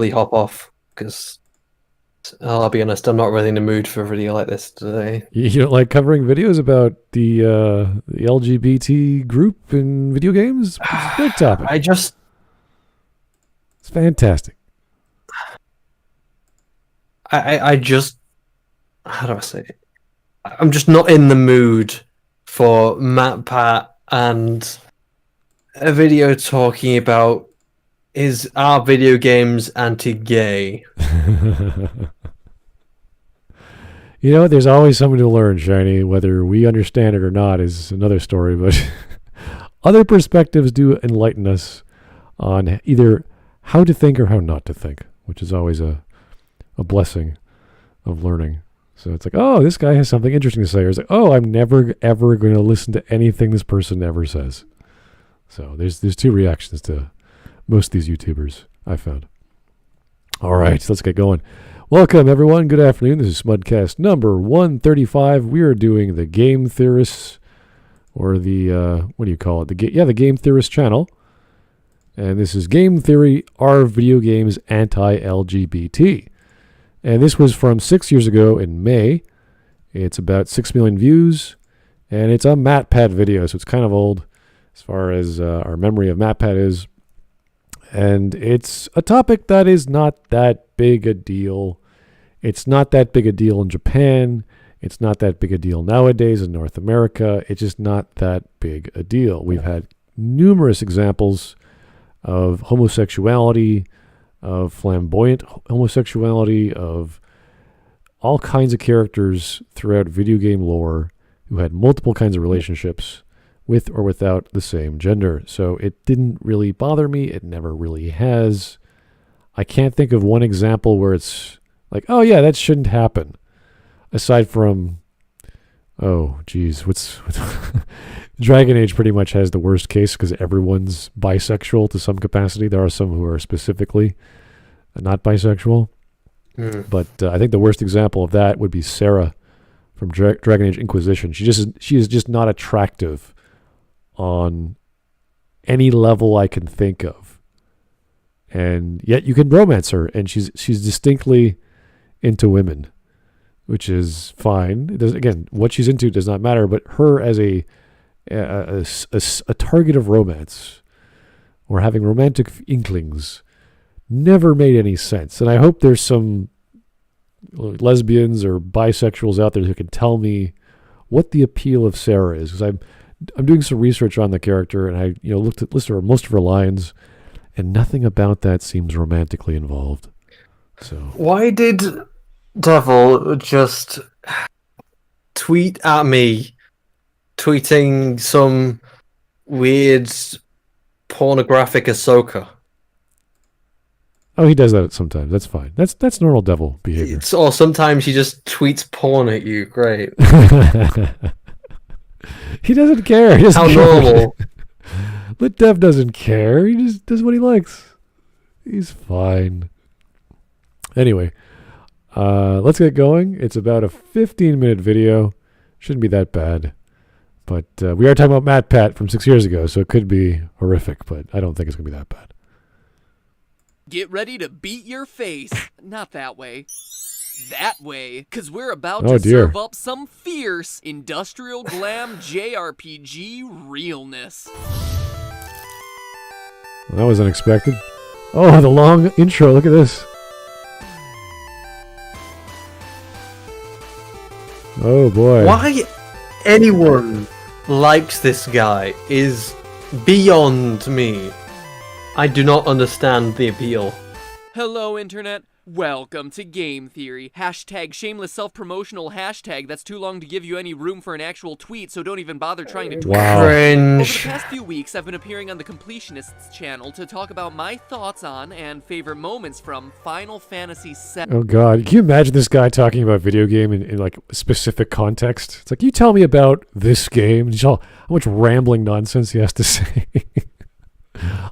probably hop off because I'll be honest, I'm not really in the mood for a video like this today. You don't like covering videos about the LGBT group in video games? It's a great topic. It's fantastic. I just, how do I say it? I'm just not in the mood for MattPat and a video talking about are video games anti-gay? You know, there's always something to learn, Shiny. Whether we understand it or not is another story, but other perspectives do enlighten us on either how to think or how not to think, which is always a blessing of learning. So it's like, oh, this guy has something interesting to say. Or it's like, oh, I'm never, ever going to listen to anything this person ever says. So there's two reactions to most of these YouTubers, I found. All right, let's get going. Welcome, everyone. Good afternoon. This is Smudcast number 135. We are doing the Game Theorists, or the, what do you call it? The Game Theorist channel. And this is Game Theory, Are Video Games Anti-LGBT? And this was from 6 years ago in May. It's about 6 million views, and it's a MattPat video, so it's kind of old as far as our memory of MattPat is. And it's a topic that is not that big a deal. It's not that big a deal in Japan. It's not that big a deal nowadays in North America. It's just not that big a deal. We've had numerous examples of homosexuality, of flamboyant homosexuality, of all kinds of characters throughout video game lore who had multiple kinds of relationships with or without the same gender. So it didn't really bother me. It never really has. I can't think of one example where it's like, oh yeah, that shouldn't happen. Aside from, oh geez, what's Dragon Age pretty much has the worst case because everyone's bisexual to some capacity. There are some who are specifically not bisexual. But I think the worst example of that would be Sarah from Dragon Age Inquisition. She is just not attractive on any level I can think of. And yet you can romance her, and she's distinctly into women, which is fine. Again, what she's into does not matter, but her as a target of romance or having romantic inklings never made any sense. And I hope there's some lesbians or bisexuals out there who can tell me what the appeal of Sarah is, because I'm doing some research on the character, and I listened to most of her lines, and nothing about that seems romantically involved. So why did Devil just tweet at me, tweeting some weird pornographic Ahsoka? Oh, he does that sometimes. That's fine. That's normal Devil behavior. Or sometimes he just tweets porn at you. Great. He doesn't care. He doesn't How care. normal. Lit Dev doesn't care. He just does what he likes. He's fine. Anyway, let's get going. It's about a 15-minute video. Shouldn't be that bad. But we are talking about MattPat from 6 years ago, so it could be horrific, but I don't think it's going to be that bad. Get ready to beat your face. Not that way. That way, because we're about Oh, to dear. serve up some fierce industrial glam JRPG realness. Well, that was unexpected. Oh, the long intro. Look at this. Oh, boy. Why anyone likes this guy is beyond me. I do not understand the appeal. Hello, Internet. Welcome to Game Theory. Hashtag shameless self-promotional hashtag that's too long to give you any room for an actual tweet, so don't even bother trying to tweet. Wow. Over the Cringe. past few weeks, I've been appearing on the Completionists channel to talk about my thoughts on and favorite moments from Final Fantasy VII. Oh, God. Can you imagine this guy talking about video game in like specific context? It's like, you tell me about this game. And how much rambling nonsense he has to say.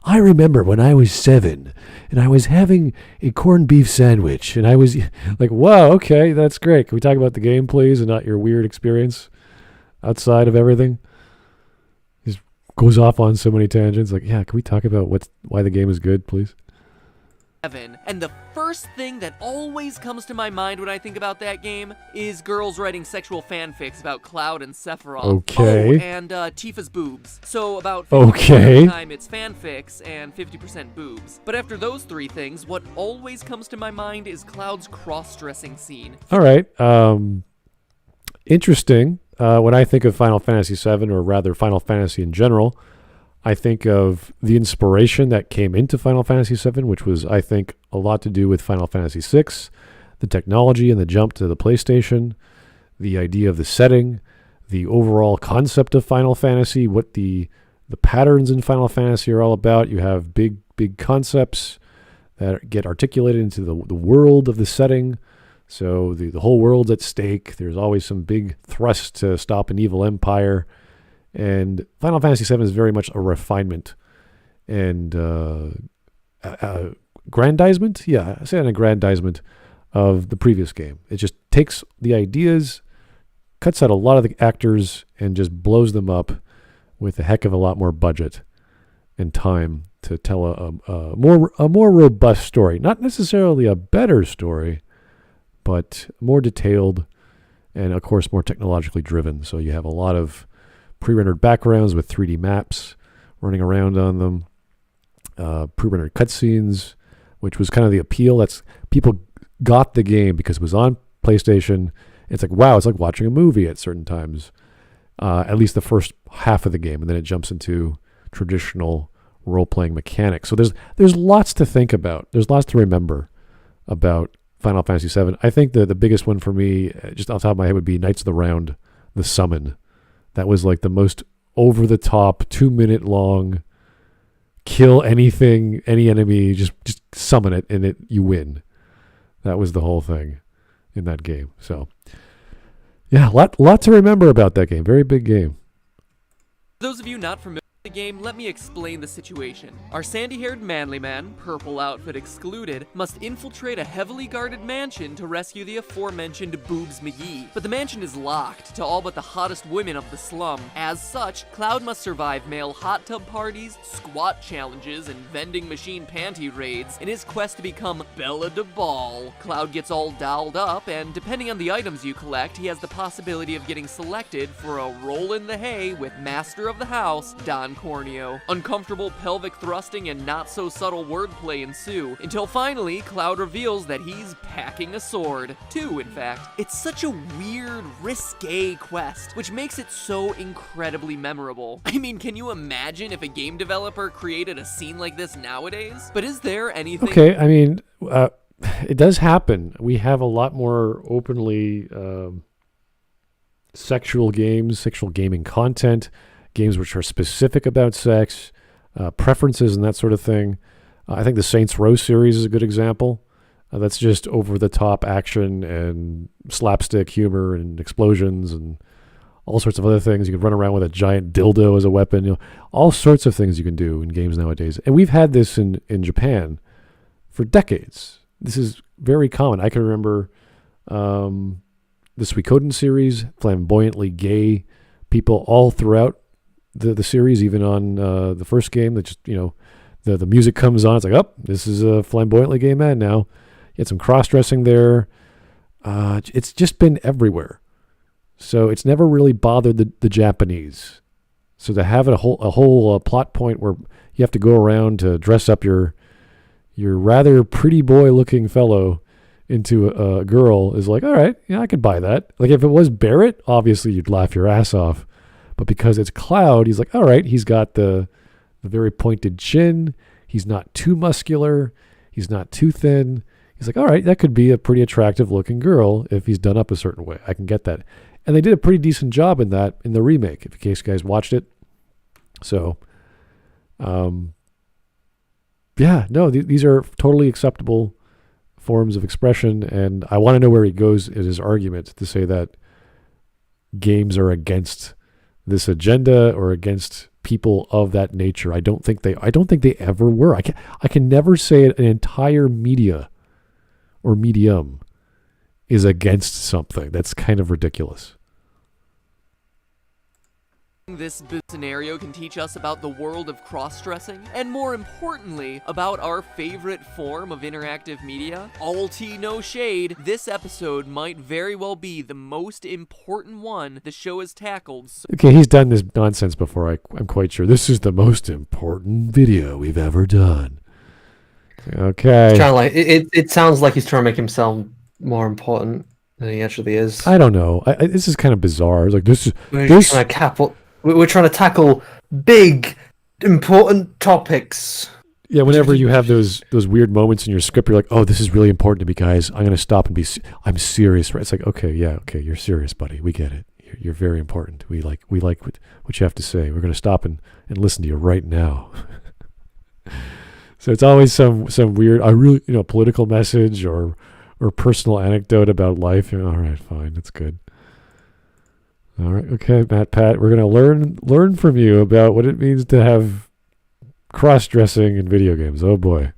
I remember when I was 7 and I was having a corned beef sandwich and I was like, wow, okay, that's great. Can we talk about the game, please, and not your weird experience outside of everything? He just goes off on so many tangents. Like, yeah, can we talk about why the game is good, please? And the first thing that always comes to my mind when I think about that game is girls writing sexual fanfics about Cloud and Sephiroth. Okay. Oh, and Tifa's boobs. So about 50% of the time it's fanfics and 50% boobs. But after those three things, what always comes to my mind is Cloud's cross-dressing scene. All right. Interesting. When I think of Final Fantasy VII, or rather Final Fantasy in general, I think of the inspiration that came into Final Fantasy VII, which was, I think, a lot to do with Final Fantasy VI, the technology and the jump to the PlayStation, the idea of the setting, the overall concept of Final Fantasy, what the patterns in Final Fantasy are all about. You have big concepts that get articulated into the world of the setting. So the whole world's at stake. There's always some big thrust to stop an evil empire. And Final Fantasy VII is very much a refinement and aggrandizement. Yeah, I say an aggrandizement of the previous game. It just takes the ideas, cuts out a lot of the actors, and just blows them up with a heck of a lot more budget and time to tell a more robust story. Not necessarily a better story, but more detailed and, of course, more technologically driven. So you have a lot of pre-rendered backgrounds with 3D maps running around on them, pre-rendered cutscenes, which was kind of the appeal. That's people got the game because it was on PlayStation. It's like, wow, it's like watching a movie at certain times, at least the first half of the game, and then it jumps into traditional role-playing mechanics. So there's lots to think about. There's lots to remember about Final Fantasy VII. I think the biggest one for me, just off the top of my head, would be Knights of the Round, the Summon. That was like the most over-the-top, 2-minute long, kill anything, any enemy, just summon it, and you win. That was the whole thing in that game. So, yeah, lot to remember about that game. Very big game. For those of you not familiar with the game, let me explain the situation. Our sandy-haired manly man, purple outfit excluded, must infiltrate a heavily guarded mansion to rescue the aforementioned Boobs McGee. But the mansion is locked to all but the hottest women of the slum. As such, Cloud must survive male hot tub parties, squat challenges, and vending machine panty raids in his quest to become Bella de Ball. Cloud gets all dolled up, and depending on the items you collect, he has the possibility of getting selected for a roll in the hay with Master of the House, Don Corneo. Uncomfortable pelvic thrusting and not-so-subtle wordplay ensue, until finally, Cloud reveals that he's packing a sword. 2, in fact. It's such a weird, risque quest, which makes it so incredibly memorable. I mean, can you imagine if a game developer created a scene like this nowadays? But is there anything... Okay, I mean, it does happen. We have a lot more openly sexual games, sexual gaming content, games which are specific about sex, preferences and that sort of thing. I think the Saints Row series is a good example. That's just over-the-top action and slapstick humor and explosions and all sorts of other things. You can run around with a giant dildo as a weapon. You know, all sorts of things you can do in games nowadays. And we've had this in Japan for decades. This is very common. I can remember the Suikoden series, flamboyantly gay people all throughout the series, even on the first game. That just, you know, the music comes on. It's like, oh, this is a flamboyantly gay man now. You had some cross-dressing there. It's just been everywhere. So it's never really bothered the Japanese. So to have a whole plot point where you have to go around to dress up your rather pretty boy-looking fellow into a girl is like, all right, yeah, I could buy that. Like if it was Barrett, obviously you'd laugh your ass off. But because it's Cloud, he's like, all right, he's got the very pointed chin. He's not too muscular. He's not too thin. He's like, all right, that could be a pretty attractive looking girl if he's done up a certain way. I can get that. And they did a pretty decent job in that in the remake, if in case you guys watched it. So, yeah, no, these are totally acceptable forms of expression. And I want to know where he goes in his argument to say that games are against this agenda or against people of that nature. I don't think they ever were. I can never say an entire media or medium is against something. That's kind of ridiculous. This scenario can teach us about the world of cross-dressing, and more importantly, about our favorite form of interactive media. All tea, no shade, this episode might very well be the most important one the show has tackled. Okay, he's done this nonsense before, I'm quite sure. This is the most important video we've ever done. Okay. It sounds like he's trying to make him sound more important than he actually is. I don't know. This is kind of bizarre. It's like We're trying to tackle big, important topics. Yeah, whenever you have those weird moments in your script, you're like, oh, this is really important to me, guys. I'm going to stop and I'm serious. Right? It's like, okay, you're serious, buddy. We get it. You're very important. We like what you have to say. We're going to stop and listen to you right now. So it's always some weird, political message or personal anecdote about life. All right, fine, that's good. All right, okay, MattPat, we're gonna learn from you about what it means to have cross-dressing in video games. Oh boy.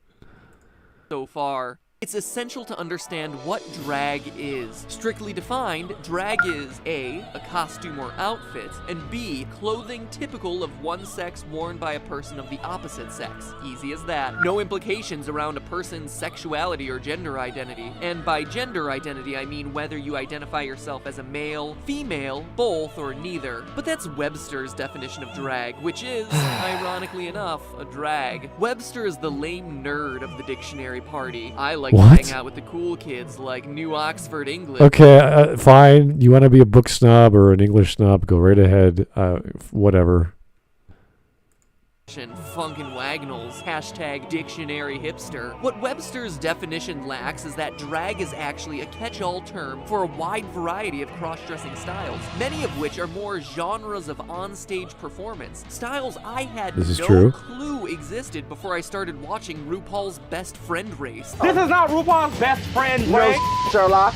So far, it's essential to understand what drag is. Strictly defined, drag is A, a costume or outfit, and B, clothing typical of one sex worn by a person of the opposite sex. Easy as that. No implications around a person's sexuality or gender identity. And by gender identity, I mean whether you identify yourself as a male, female, both, or neither. But that's Webster's definition of drag, which is, ironically enough, a drag. Webster is the lame nerd of the dictionary party. I like to hang out with the cool kids like New Oxford English. Okay, fine. You want to be a book snob or an English snob, go right ahead. Whatever. Funkin' Wagnalls, #dictionary hipster. What Webster's definition lacks is that drag is actually a catch-all term for a wide variety of cross-dressing styles, many of which are more genres of on-stage performance. Styles I had no clue existed before I started watching RuPaul's Best Friend Race. This is not RuPaul's Best Friend Race, Sherlock.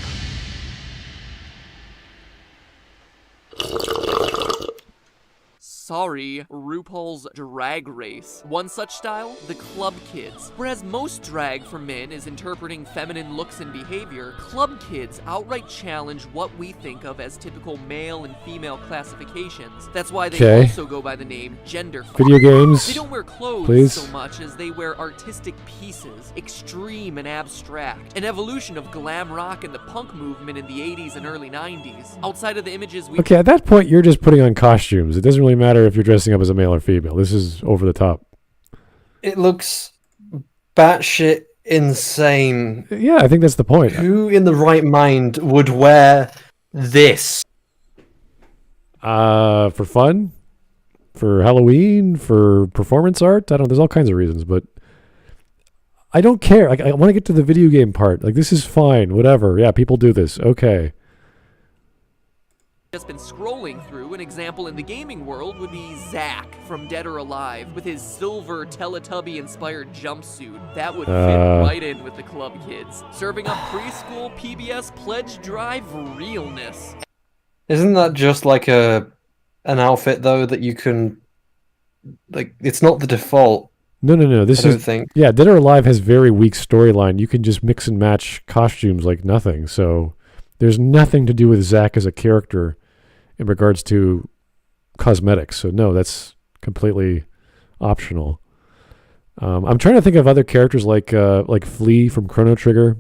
Sorry, RuPaul's Drag Race. One such style, the Club Kids. Whereas most drag for men is interpreting feminine looks and behavior, Club Kids outright challenge what we think of as typical male and female classifications. That's why they also go by the name gender. Video games. They don't wear clothes so much as they wear artistic pieces, extreme and abstract. An evolution of glam rock and the punk movement in the 80s and early 90s. Outside of the images we... Okay, at that point, you're just putting on costumes. It doesn't really matter if you're dressing up as a male or female. This is over the top. It looks batshit insane. Yeah, I think that's the point. Who in the right mind would wear this? For fun? For Halloween? For performance art? I don't know. There's all kinds of reasons, but I don't care. I want to get to the video game part. Like, this is fine. Whatever. Yeah, people do this. Okay. Just been scrolling through, an example in the gaming world would be Zack from Dead or Alive with his silver Teletubby-inspired jumpsuit. That would fit right in with the Club Kids, serving up preschool PBS pledge drive realness. Isn't that just like an outfit though that you can, like, it's not the default? No. This is yeah. Dead or Alive has very weak storyline. You can just mix and match costumes like nothing. So there's nothing to do with Zack as a character in regards to cosmetics. So no, that's completely optional. I'm trying to think of other characters like Flea from Chrono Trigger.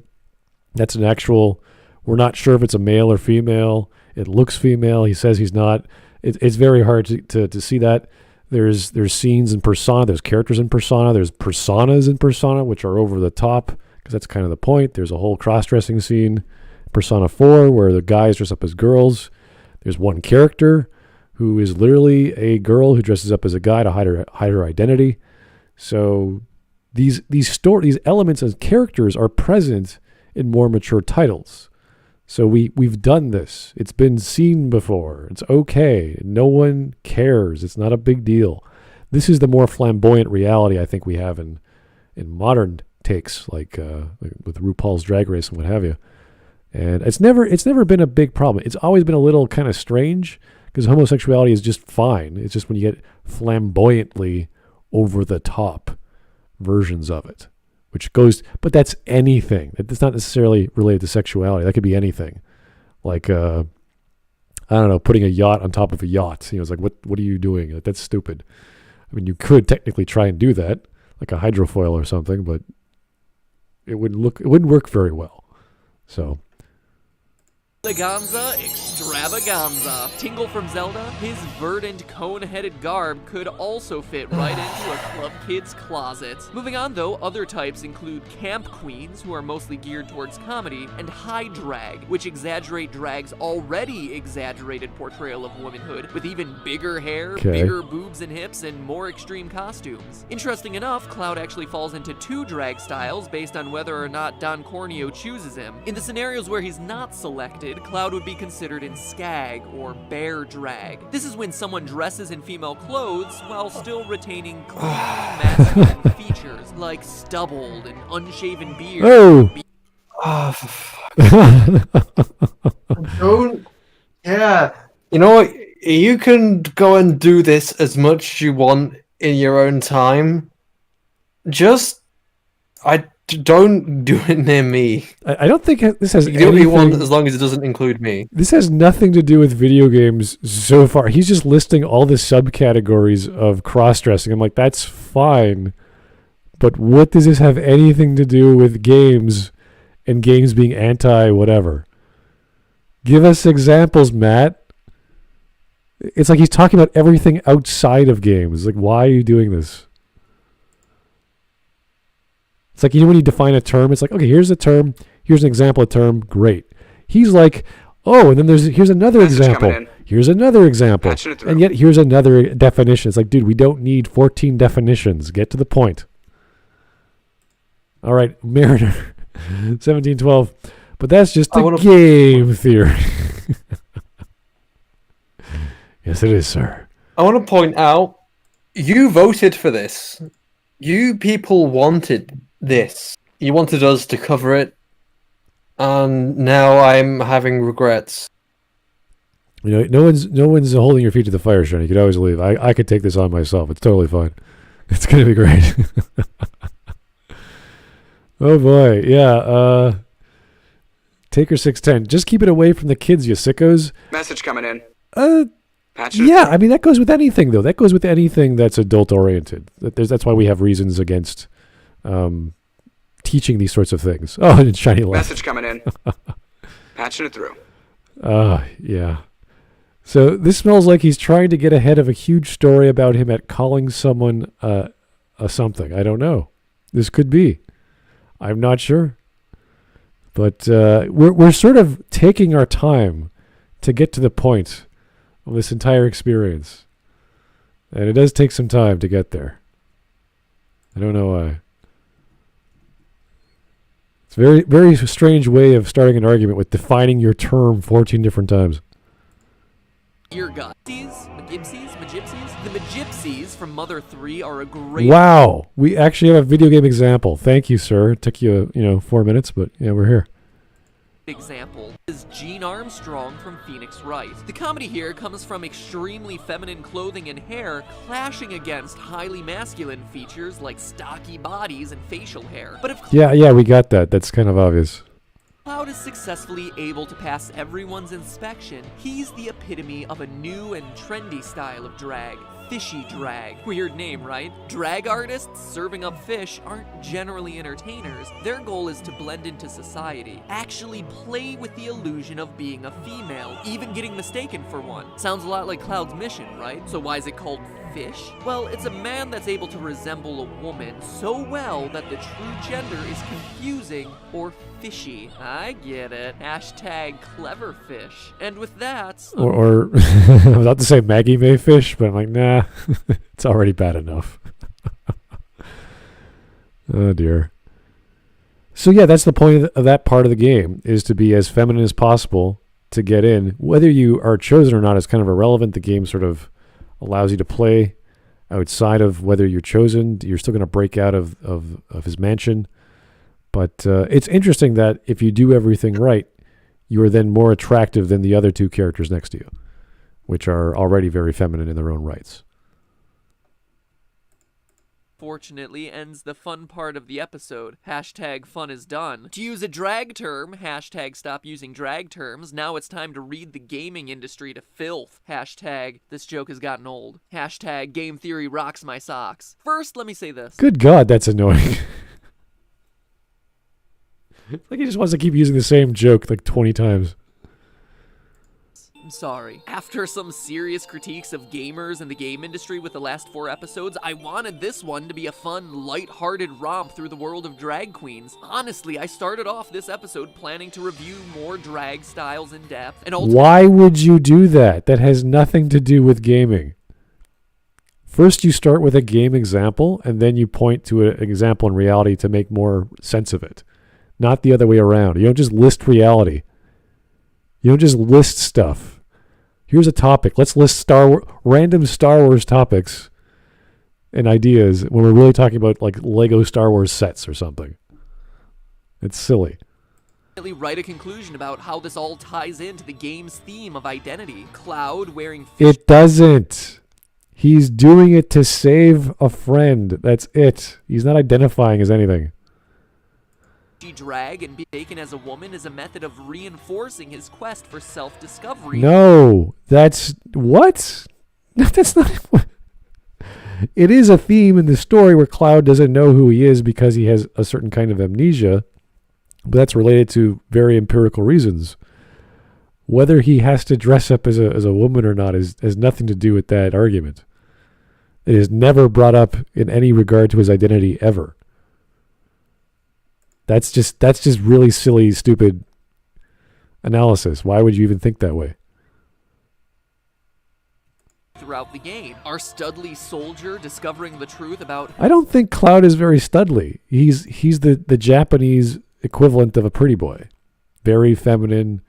That's an actual. We're not sure if it's a male or female. It looks female. He says he's not. It's very hard to see that. There's scenes in Persona. There's characters in Persona. There's personas in Persona, which are over the top because that's kind of the point. There's a whole cross-dressing scene. Persona 4, where the guys dress up as girls. There's one character who is literally a girl who dresses up as a guy to hide her identity. So these elements as characters are present in more mature titles. So we've done this. It's been seen before. It's okay. No one cares. It's not a big deal. This is the more flamboyant reality I think we have in modern takes, like with RuPaul's Drag Race and what have you. And it's never been a big problem. It's always been a little kind of strange because homosexuality is just fine. It's just when you get flamboyantly over the top versions of it, which goes, but that's anything. It's not necessarily related to sexuality. That could be anything. Like, I don't know, putting a yacht on top of a yacht. You know, it's like, what are you doing? Like, that's stupid. I mean, you could technically try and do that, like a hydrofoil or something, but it wouldn't work very well. So. Eleganza extravaganza. Tingle from Zelda, his verdant cone-headed garb could also fit right into a club kid's closet. Moving on though, other types include camp queens, who are mostly geared towards comedy, and high drag, which exaggerate drag's already exaggerated portrayal of womanhood, with even bigger hair, bigger boobs and hips, and more extreme costumes. Interesting enough, Cloud actually falls into 2 drag styles based on whether or not Don Corneo chooses him. In the scenarios where he's not selected, Cloud would be considered in Skag, or bear drag. This is when someone dresses in female clothes while still retaining clean masculine features, like stubbled and unshaven beard. Oh, for fuck. Don't. Yeah. You know what? You can go and do this as much as you want in your own time. Just, don't do it near me. I don't think this has anything... You do what you want as long as it doesn't include me. This has nothing to do with video games so far. He's just listing all the subcategories of cross-dressing. I'm like, that's fine. But what does this have anything to do with games and games being anti-whatever? Give us examples, Matt. It's like he's talking about everything outside of games. Like, why are you doing this? It's like, you know, when you define a term, it's like, okay, here's a term, here's an example of term, great. He's like, oh, and then here's another example. Here's another example. And yet here's another definition. It's like, dude, we don't need 14 definitions. Get to the point. All right, Mariner, 1712. But that's just a game theory. Yes, it is, sir. I want to point out, you voted for this. You people wanted this. You wanted us to cover it, and now I'm having regrets. You know, no one's holding your feet to the fire, Sean. You could always leave. I could take this on myself. It's totally fine. It's gonna be great. Oh boy, yeah. Taker 610. Just keep it away from the kids, you sickos. Message coming in. Yeah, I mean, that goes with anything, though. That goes with anything that's adult-oriented. That's why we have reasons against teaching these sorts of things. Oh, and shiny light. Message coming in. Patching it through. Yeah. So this smells like he's trying to get ahead of a huge story about him at calling someone a something. I don't know. This could be. I'm not sure. But we're sort of taking our time to get to the point of this entire experience. And it does take some time to get there. I don't know why. It's a very, very strange way of starting an argument with defining your term 14 different times. Dear God. Magypsies? The Magypsies from Mother 3 are a great... Wow! We actually have a video game example. Thank you, sir. It took you, 4 minutes, but yeah, we're here. Example is Jean Armstrong from Phoenix Wright. The comedy here comes from extremely feminine clothing and hair clashing against highly masculine features like stocky bodies and facial hair. But if yeah, we got that. That's kind of obvious. Cloud is successfully able to pass everyone's inspection, he's the epitome of a new and trendy style of drag. Fishy drag. Weird name, right? Drag artists serving up fish aren't generally entertainers. Their goal is to blend into society, actually play with the illusion of being a female, even getting mistaken for one. Sounds a lot like Cloud's mission, right? So why is it called fish? Well, it's a man that's able to resemble a woman so well that the true gender is confusing or fishy. I get it. Hashtag clever fish. And with that... Or I was about to say Maggie May fish, but I'm like, nah, it's already bad enough. Oh dear. So yeah, that's the point of that part of the game, is to be as feminine as possible to get in. Whether you are chosen or not is kind of irrelevant. The game sort of allows you to play outside of whether you're chosen. You're still going to break out of his mansion. But it's interesting that if you do everything right, you are then more attractive than the other two characters next to you, which are already very feminine in their own rights. Fortunately, ends the fun part of the episode. Hashtag fun is done. To use a drag term, hashtag stop using drag terms, now it's time to read the gaming industry to filth. Hashtag this joke has gotten old. Hashtag game theory rocks my socks. First, let me say this. Good God, that's annoying. It's like he just wants to keep using the same joke like 20 times. I'm sorry. After some serious critiques of gamers and the game industry with the last 4 episodes, I wanted this one to be a fun, light-hearted romp through the world of drag queens. Honestly, I started off this episode planning to review more drag styles in depth, and Why would you do that? That has nothing to do with gaming. First, you start with a game example, and then you point to an example in reality to make more sense of it. Not the other way around. You don't just list reality. You don't just list stuff. Here's a topic. Let's list random Star Wars topics and ideas when we're really talking about like Lego Star Wars sets or something. It's silly. Write a conclusion about how this all ties into the game's theme of identity. Cloud wearing It doesn't. He's doing it to save a friend. That's it. He's not identifying as anything. Drag and be taken as a woman is a method of reinforcing his quest for self-discovery. No, that's what? No, that's not. It is a theme in the story where Cloud doesn't know who he is because he has a certain kind of amnesia, but that's related to very empirical reasons. Whether he has to dress up as a woman or not has nothing to do with that argument. It is never brought up in any regard to his identity ever. That's just really silly, stupid analysis. Why would you even think that way? Throughout the game, our Studley soldier discovering the truth about... I don't think Cloud is very Studley. He's the Japanese equivalent of a pretty boy. Very feminine,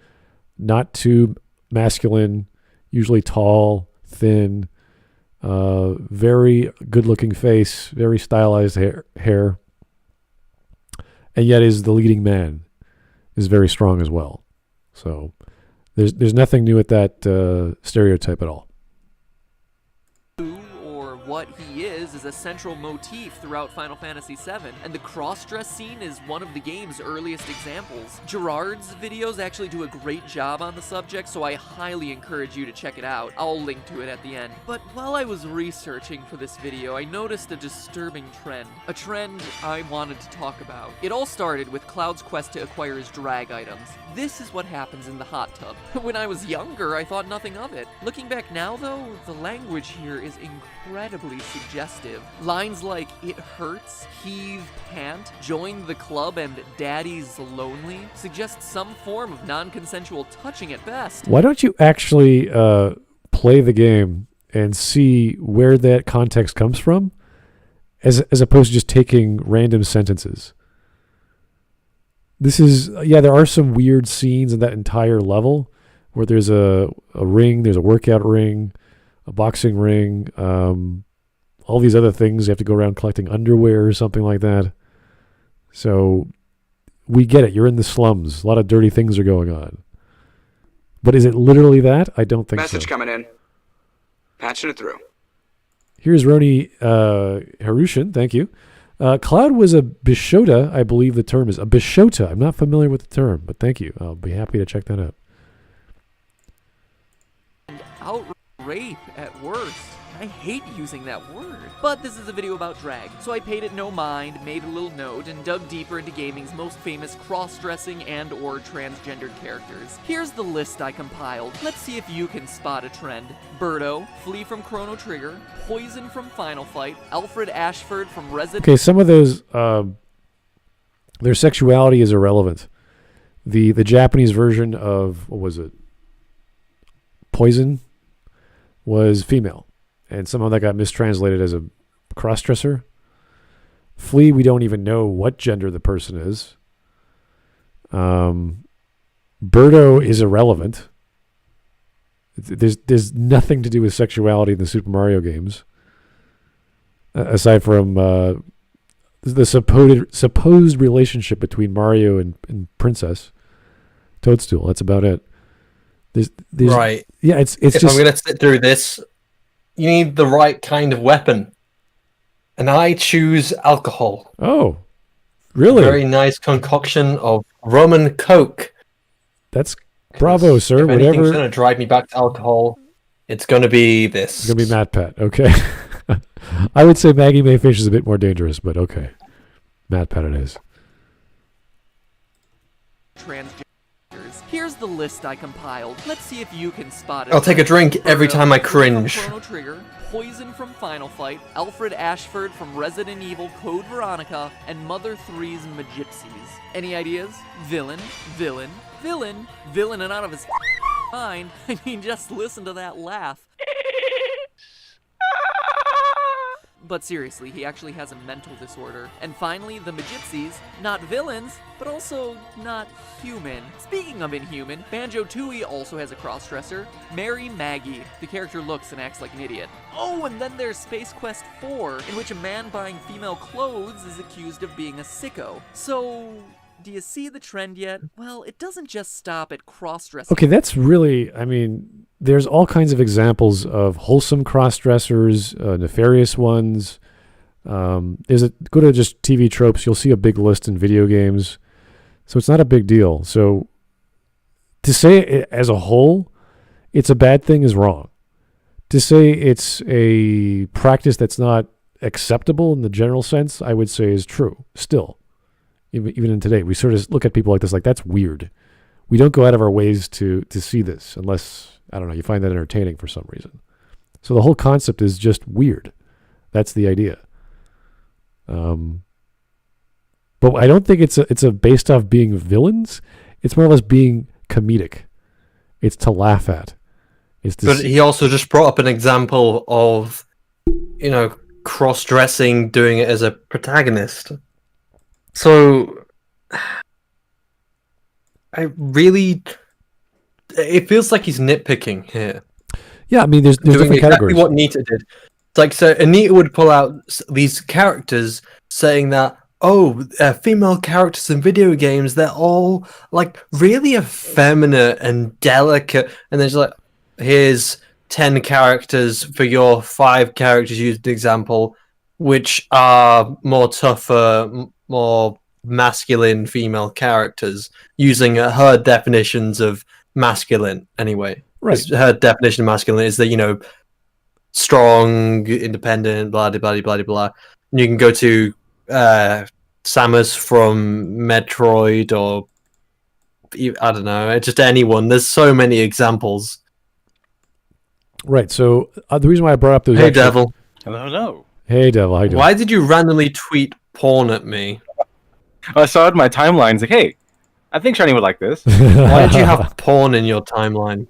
not too masculine, usually tall, thin, very good-looking face, very stylized hair. And yet is the leading man, is very strong as well. So there's nothing new at that stereotype at all. Who or what he is a central motif throughout Final Fantasy VII, and the cross-dress scene is one of the game's earliest examples. Gerard's videos actually do a great job on the subject, so I highly encourage you to check it out. I'll link to it at the end. But while I was researching for this video, I noticed a disturbing trend. A trend I wanted to talk about. It all started with Cloud's quest to acquire his drag items. This is what happens in the hot tub. When I was younger, I thought nothing of it. Looking back now, though, the language here is incredibly suggestive. Lines like, "it hurts," "heave," "pant," "join the club," and "daddy's lonely" suggest some form of non-consensual touching at best. Why don't you actually play the game and see where that context comes from, as opposed to just taking random sentences? This is, there are some weird scenes in that entire level where there's a ring, there's a workout ring, a boxing ring, all these other things. You have to go around collecting underwear or something like that. So we get it. You're in the slums. A lot of dirty things are going on. But is it literally that? I don't think so. Message coming in. Patching it through. Here's Roni Harushin. Thank you. Cloud was a Bishota, I believe the term is. A Bishota. I'm not familiar with the term, but thank you. I'll be happy to check that out. Outrape at worst. I hate using that word. But this is a video about drag, so I paid it no mind, made a little note, and dug deeper into gaming's most famous cross-dressing and or transgendered characters. Here's the list I compiled. Let's see if you can spot a trend. Birdo, Flea from Chrono Trigger, Poison from Final Fight, Alfred Ashford from Resident... Okay, some of those, their sexuality is irrelevant. The Japanese version of, what was it? Poison was female. And somehow that got mistranslated as a cross-dresser. Flea, we don't even know what gender the person is. Birdo is irrelevant. There's nothing to do with sexuality in the Super Mario games. Aside from the supposed relationship between Mario and Princess Toadstool. That's about it. There's right. Yeah, it's if just... I'm going to sit through this, you need the right kind of weapon. And I choose alcohol. Oh, really? Very nice concoction of rum and coke. That's bravo, sir. If anything's Whatever. going to drive me back to alcohol, it's going to be this. It's gonna be MattPat. Okay. I would say Maggie Mayfish is a bit more dangerous, but okay. MattPat it is. Transgenders. Here's the list I compiled. Let's see if you can spot it. I'll take a drink every time I cringe. Chrono Trigger, Poison from Final Fight, Alfred Ashford from Resident Evil Code Veronica, and Mother 3's Magypsies. Any ideas? Villain, villain, villain, villain and out of his mind. I mean, just listen to that laugh. But seriously, he actually has a mental disorder. And finally, the Magypsies, not villains, but also not human. Speaking of inhuman, Banjo-Tooie also has a crossdresser, Mary Maggie. The character looks and acts like an idiot. Oh, and then there's Space Quest 4, in which a man buying female clothes is accused of being a sicko. So, do you see the trend yet? Well, it doesn't just stop at cross-dressing. Okay, that's really, I mean, there's all kinds of examples of wholesome cross-dressers, nefarious ones. Go to just TV tropes, you'll see a big list in video games. So it's not a big deal. So to say it as a whole, it's a bad thing is wrong. To say it's a practice that's not acceptable in the general sense, I would say is true, still. Even in today, we sort of look at people like this, like, that's weird. We don't go out of our ways to see this unless, I don't know, you find that entertaining for some reason. So the whole concept is just weird. That's the idea. But I don't think it's a based off being villains. It's more or less being comedic. It's to laugh at. But he also just brought up an example of, cross-dressing, doing it as a protagonist. So, it feels like he's nitpicking here. Yeah, I mean, there's doing different exactly categories. what Nita did. It's like, so Anita would pull out these characters saying that, female characters in video games, they're all like really effeminate and delicate, and then she's like, here's 10 characters for your 5 characters used example, which are more tougher, more masculine female characters, using her definitions of masculine anyway. Right. Her definition of masculine is that, strong, independent, blah, blah, blah, blah, blah. And you can go to Samus from Metroid, or I don't know, just anyone. There's so many examples. Right. So the reason why I brought up those. Hey, Devil. Hello. Hey, Devil. How you doing? Why did you randomly tweet porn at me? I saw it in my timeline. It's like, hey, I think Shiny would like this. Why did you have porn in your timeline?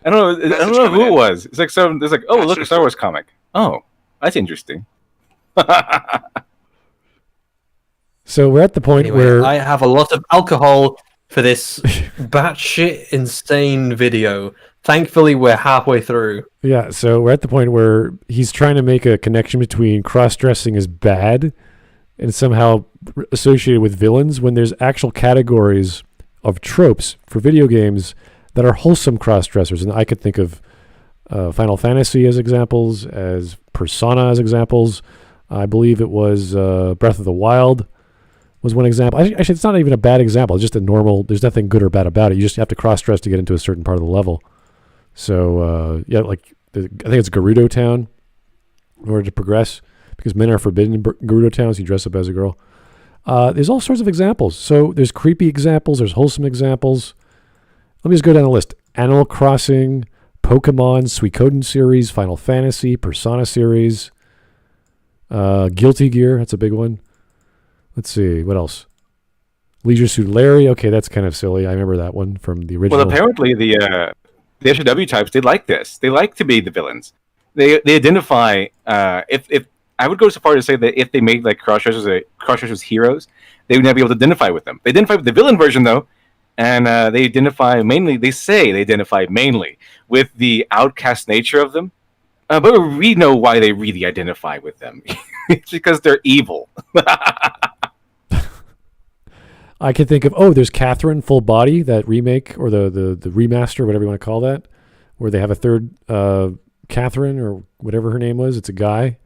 I don't know who it was. It's like it's like, oh, look, a Star Wars comic. Oh, that's interesting. So we're at the point Anyway, where I have a lot of alcohol for this batshit insane video. Thankfully, we're halfway through. Yeah, so we're at the point where he's trying to make a connection between cross-dressing is bad and somehow associated with villains, when there's actual categories of tropes for video games that are wholesome cross-dressers. And I could think of Final Fantasy as examples, as Persona as examples. I believe it was Breath of the Wild was one example. Actually, it's not even a bad example. It's just a normal, there's nothing good or bad about it. You just have to cross-dress to get into a certain part of the level. So, like, I think it's Gerudo Town in order to progress, because men are forbidden in Gerudo Town, so you dress up as a girl. There's all sorts of examples. So there's creepy examples, there's wholesome examples. Let me just go down the list. Animal Crossing, Pokemon, Suikoden series, Final Fantasy, Persona series, Guilty Gear, that's a big one. Let's see, what else? Leisure Suit Larry, okay, that's kind of silly. I remember that one from the original. Well, apparently the LiteratureDevil types, they like this. They like to be the villains. They identify, if I would go so far to say that if they made like cross-dressers heroes, they would never be able to identify with them. They identify with the villain version though, and they identify mainly with the outcast nature of them. But we know why they really identify with them. It's because they're evil. I can think of, there's Catherine Full Body, that remake, or the remaster, whatever you want to call that, where they have a third Catherine, or whatever her name was. It's a guy.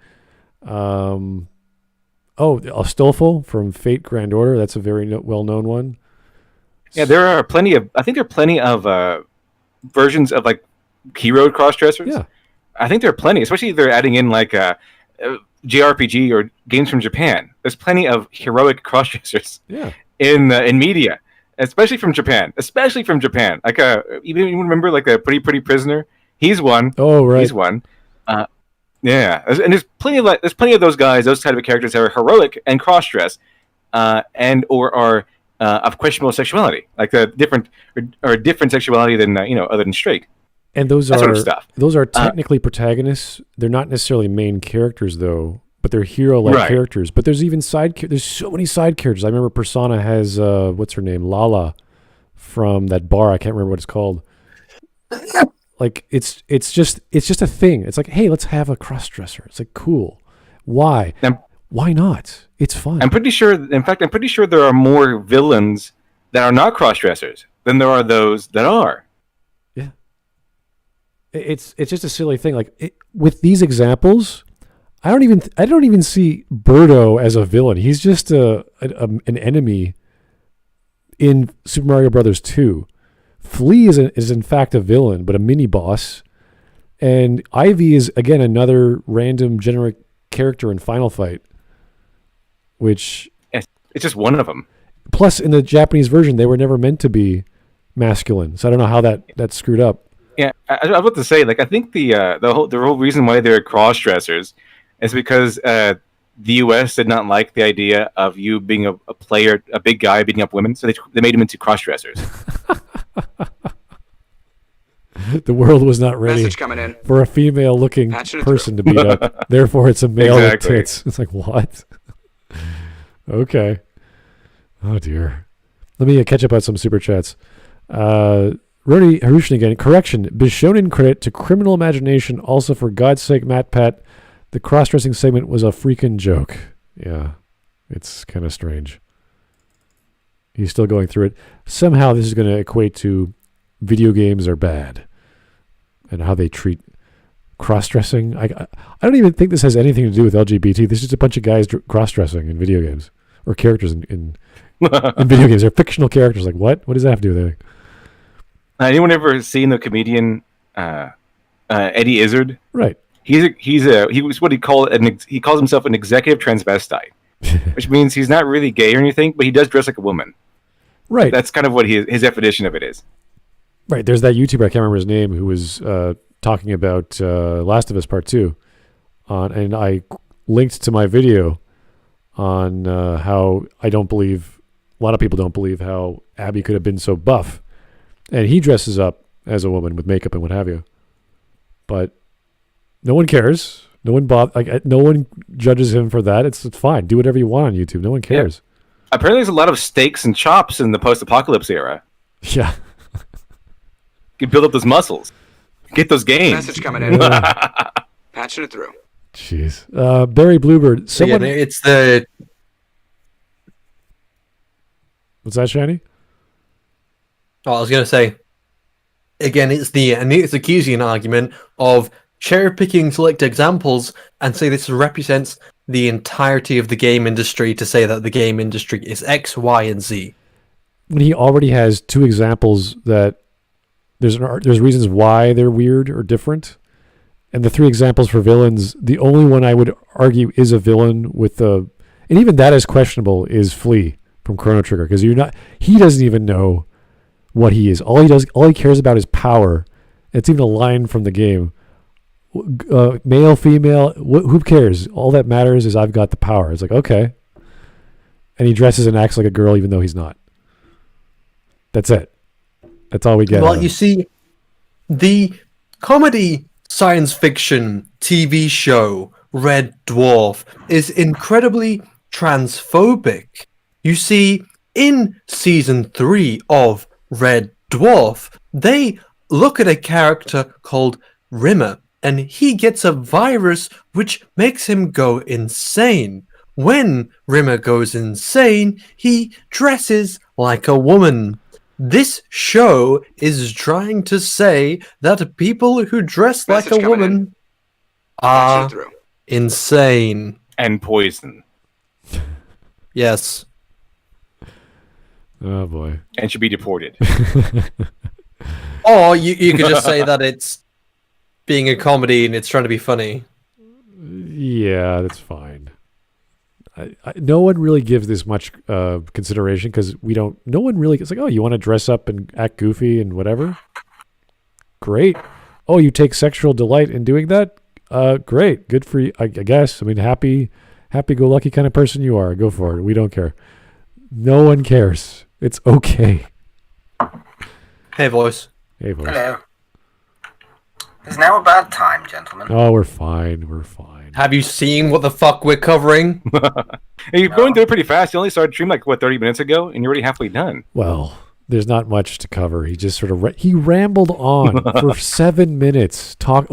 Astolfo from Fate Grand Order. That's a very well-known one. Yeah, there are plenty of. I think there are plenty of versions of like hero crossdressers. Yeah. I think there are plenty, especially if they're adding in like JRPG or games from Japan. There's plenty of heroic crossdressers. Yeah. In media, especially from Japan. Like even you remember like a Pretty Prisoner. He's one. Oh right. He's one. Yeah, and there's plenty of those guys, those type of characters that are heroic and cross-dress, and or are of questionable sexuality, like the different sexuality than other than straight. And those that are sort of stuff. Those are technically protagonists. They're not necessarily main characters though, but they're hero-like characters. But there's even there's so many side characters. I remember Persona has what's her name, Lala, from that bar. I can't remember what it's called. Like it's just a thing. It's like, hey, let's have a cross-dresser. It's like, cool. Why? Why not? It's fun. I'm pretty sure there are more villains that are not cross-dressers than there are those that are. Yeah. It's just a silly thing. Like with these examples, I don't even see Birdo as a villain. He's just an enemy in Super Mario Brothers 2. Flea is in fact a villain, but a mini boss, and Ivy is again another random generic character in Final Fight. Which it's just one of them. Plus, in the Japanese version, they were never meant to be masculine, so I don't know how that's screwed up. Yeah, I was about to say, like, I think the whole reason why they're cross-dressers is because the U.S. did not like the idea of you being a player, a big guy beating up women, so they made him into cross-dressers. The world was not ready for a female-looking person to beat up. Therefore, it's a male with tits. It's like, what? Okay. Oh, dear. Let me catch up on some super chats. Rody Harushin again. Correction. Bishonen credit to Criminal Imagination. Also, for God's sake, MattPat, the cross-dressing segment was a freaking joke. Yeah. It's kind of strange. He's still going through it. Somehow this is going to equate to video games are bad and how they treat cross-dressing. I don't even think this has anything to do with LGBT. This is just a bunch of guys cross-dressing in video games, or characters in video games. They're fictional characters. Like, what? What does that have to do with anything? Anyone ever seen the comedian Eddie Izzard? Right. He was what he calls himself an executive transvestite, which means he's not really gay or anything, but he does dress like a woman. Right. That's kind of what his definition of it is. Right. There's that YouTuber, I can't remember his name, who was talking about Last of Us Part 2. And I linked to my video on how a lot of people don't believe how Abby could have been so buff. And he dresses up as a woman with makeup and what have you. But no one cares. No one judges him for that. It's fine. Do whatever you want on YouTube. No one cares. Yeah. Apparently there's a lot of steaks and chops in the post-apocalypse era. Yeah. You build up those muscles. Get those gains. Message coming in. Patching it through. Jeez. Barry Bluebird. Someone... Yeah, it's the... What's that, Shiny? Oh, I was going to say, again, it's the Accusing argument of cherry-picking select examples and say this represents the entirety of the game industry to say that the game industry is X, Y, and Z. When he already has two examples that there's reasons why they're weird or different, and the three examples for villains, the only one I would argue is a villain and even that is questionable, is Flea from Chrono Trigger, because he doesn't even know what he is. All he cares about is power. It's even a line from the game. Male, female, who cares? All that matters is I've got the power. It's like, okay. And he dresses and acts like a girl even though he's not. That's it. That's all we get. Well, you see, the comedy science fiction TV show Red Dwarf is incredibly transphobic. You see, in season 3 of Red Dwarf, they look at a character called Rimmer, and he gets a virus which makes him go insane. When Rimmer goes insane, he dresses like a woman. This show is trying to say that people who dress like a woman are insane. And poison. Yes. Oh boy. And should be deported. Or you could just say that it's being a comedy and it's trying to be funny. Yeah, that's fine. No one really gives this much consideration because no one really gets like, oh, you want to dress up and act goofy and whatever? Great. Oh, you take sexual delight in doing that? Great. Good for you, I guess. I mean, happy-go-lucky kind of person you are. Go for it. We don't care. No one cares. It's okay. Hey, voice. Hey, voice. Hello. Is now a bad time, gentlemen? Oh, we're fine. We're fine. Have you seen what the fuck we're covering? And you're going through it pretty fast. You only started stream like 30 minutes ago, and you're already halfway done. Well, there's not much to cover. He just sort of he rambled on for 7 minutes, 4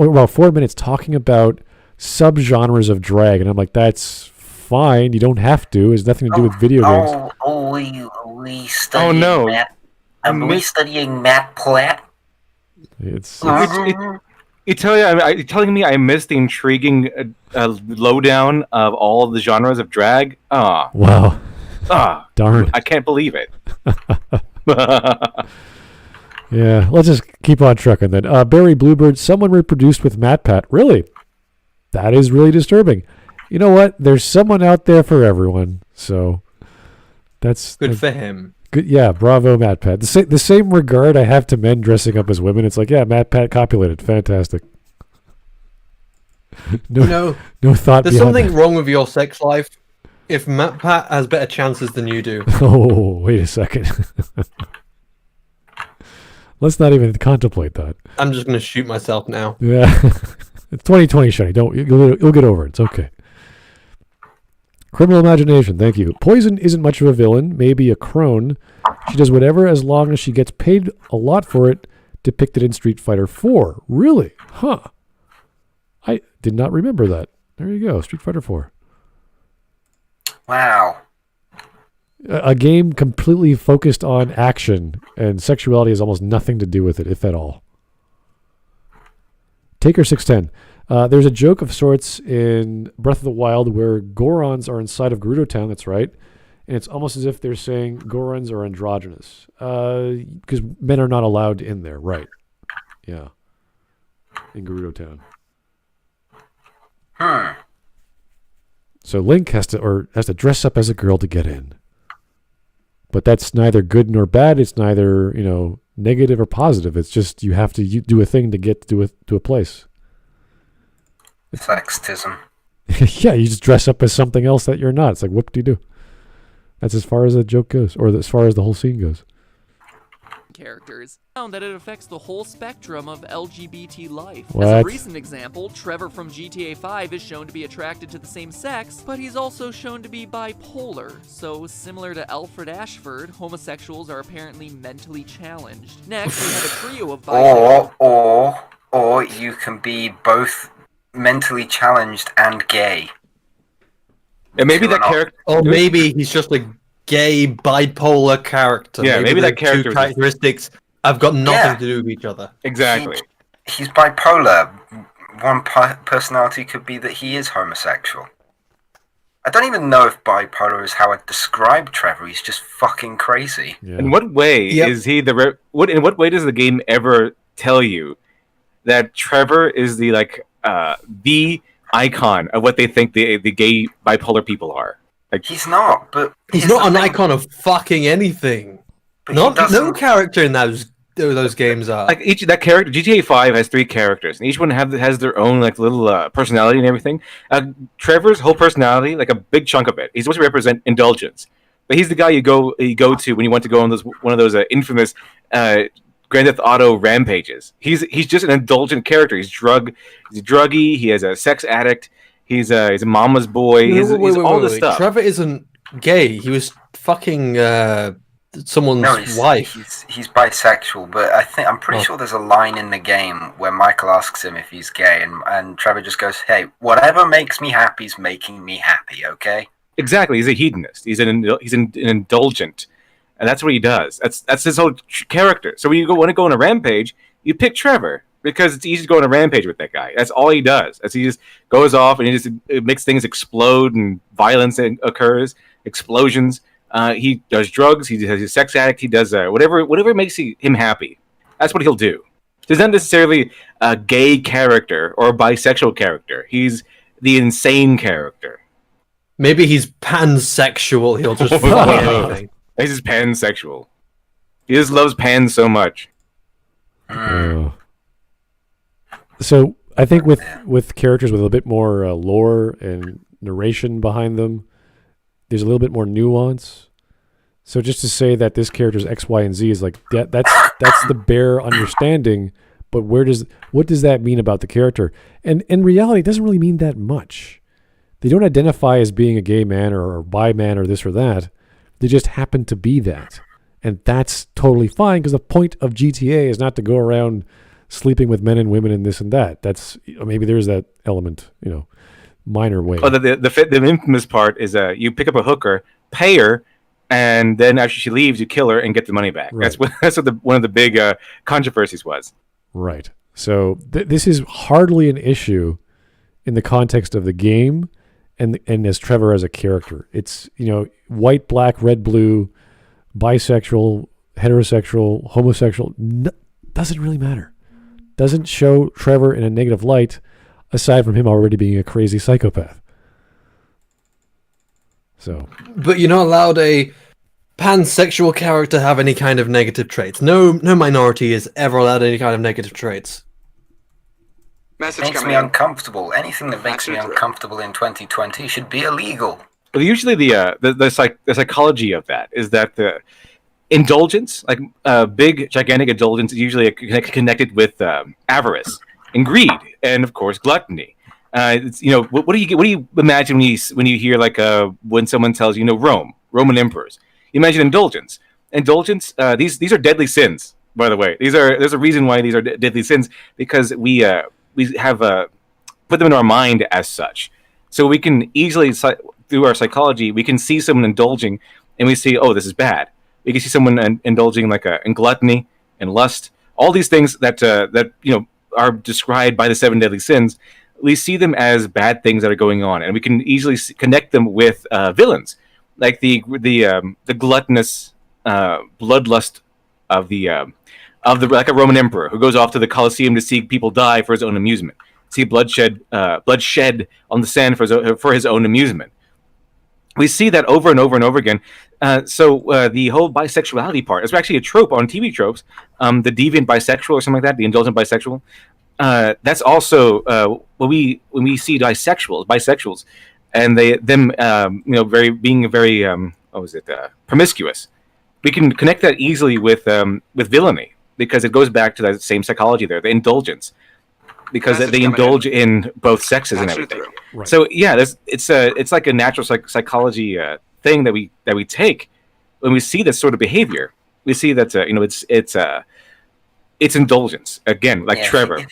minutes talking about subgenres of drag, and I'm like, that's fine. You don't have to. It has nothing to do with video games. Are we studying no. Are we studying MattPat? It's You're telling me I missed the intriguing lowdown of all of the genres of drag? wow. Darn. I can't believe it. Yeah, let's just keep on trucking then. Barry Bluebird, someone reproduced with MattPat. Really? That is really disturbing. You know what? There's someone out there for everyone. So that's Good for him. good. Yeah, bravo, MattPat. The same regard I have to men dressing up as women. It's like, yeah, MattPat copulated. Fantastic. No thought There's behind something that. wrong with your sex life if MattPat has better chances than you do. Oh, wait a second. Let's not even contemplate that. I'm just going to shoot myself now. Yeah. It's 2020, Shiny. You'll get over it. It's okay. Criminal imagination. Thank you. Poison isn't much of a villain. Maybe a crone. She does whatever as long as she gets paid a lot for it. Depicted in Street Fighter 4. Really? Huh. I did not remember that. There you go. Street Fighter 4. Wow. A game completely focused on action, and sexuality has almost nothing to do with it, if at all. Taker 610. There's a joke of sorts in Breath of the Wild where Gorons are inside of Gerudo Town, that's right. And it's almost as if they're saying Gorons are androgynous. Because men are not allowed in there, right. Yeah. In Gerudo Town. So Link has to dress up as a girl to get in. But that's neither good nor bad. It's neither, negative or positive. It's just you have to do a thing to get to a place. Sexism. Yeah, you just dress up as something else that you're not. It's like, what do you do? That's as far as the joke goes, or as far as the whole scene goes. Characters found that it affects the whole spectrum of LGBT life. As What? a recent example, Trevor from GTA 5 is shown to be attracted to the same sex, but he's also shown to be bipolar. So, similar to Alfred Ashford, homosexuals are apparently mentally challenged. Next, we have a trio of bisexual. Or you can be both mentally challenged and gay. And maybe that character. Or maybe he's just a gay bipolar character. Yeah, maybe that the character two is- characteristics have got nothing Yeah. to do with each other. Exactly. He's bipolar. One personality could be that he is homosexual. I don't even know if bipolar is how I'd describe Trevor. He's just fucking crazy. Yeah. In what way is he in what way does the game ever tell you that Trevor is the icon of what they think the gay bipolar people are? Like, He's not, but He's here's not the an thing. icon of fucking anything. But he No doesn't- character in those games are. like that character. GTA 5 has 3 characters, and each one has their own little personality and everything. Trevor's whole personality, like a big chunk of it, he's supposed to represent indulgence. But he's the guy you go to when you want to go on one of those infamous Grand Theft Auto rampages. He's just an indulgent character. He's druggy. He is a sex addict. He's a mama's boy. He's all this stuff. Trevor isn't gay. He was fucking someone's No, he's, wife. he's bisexual, but I'm pretty sure there's a line in the game where Michael asks him if he's gay, and Trevor just goes, "Hey, whatever makes me happy is making me happy, okay?" Exactly. He's a hedonist. He's an indulgent, and that's what he does. That's his whole character. So when you want to go on a rampage, you pick Trevor because it's easy to go on a rampage with that guy. That's all he does. He just goes off and it makes things explode and violence occurs. explosions. He does drugs. He does a sex addict. He does whatever makes him happy. That's what he'll do. He's not necessarily a gay character or a bisexual character. He's the insane character. Maybe he's pansexual. He'll just fuck anything. He's just pansexual. He just loves pan so much. So I think with characters with a bit more lore and narration behind them, there's a little bit more nuance. So just to say that this character's X, Y, and Z is like that's the bare understanding, but what does that mean about the character? And in reality, it doesn't really mean that much. They don't identify as being a gay man or a bi man or this or that. They just happen to be that. And that's totally fine, because the point of GTA is not to go around sleeping with men and women and this and that. That's maybe there's that element, minor way. Oh, the infamous part is you pick up a hooker, pay her, and then after she leaves, you kill her and get the money back. Right. That's what one of the big controversies was. Right. So this is hardly an issue in the context of the game, and as Trevor as a character. It's white, black, red, blue, bisexual, heterosexual, homosexual. Doesn't really matter. Doesn't show Trevor in a negative light, aside from him already being a crazy psychopath. So, but you're not allowed a pansexual character have any kind of negative traits. No minority is ever allowed any kind of negative traits. Message Makes coming me in. uncomfortable. Anything that makes me uncomfortable in 2020 should be illegal. Well, usually the psychology of that is that the indulgence, like big gigantic indulgence, is usually connected with avarice and greed, and of course gluttony. It's, what do you imagine when you hear when someone tells you Roman emperors? You imagine indulgence. Indulgence. These are deadly sins, by the way. There's a reason why these are deadly sins, because we have put them in our mind as such. So we can easily, through our psychology, we can see someone indulging, and we see, oh, this is bad. We can see someone indulging in gluttony and lust, all these things that are described by the 7 deadly sins. We see them as bad things that are going on, and we can easily connect them with villains, like the gluttonous bloodlust of like a Roman emperor who goes off to the Colosseum to see people die for his own amusement, see blood shed on the sand for his own amusement. We see that over and over and over again. So the whole bisexuality part is actually a trope on TV tropes. The deviant bisexual or something like that, the indulgent bisexual. That's also when we see bisexuals, and being very promiscuous. We can connect that easily with villainy, because it goes back to that same psychology there, the indulgence, because they indulge in both sexes and everything. Right. So yeah, it's like a natural psychology thing that we take when we see this sort of behavior. We see that it's indulgence again, like Trevor.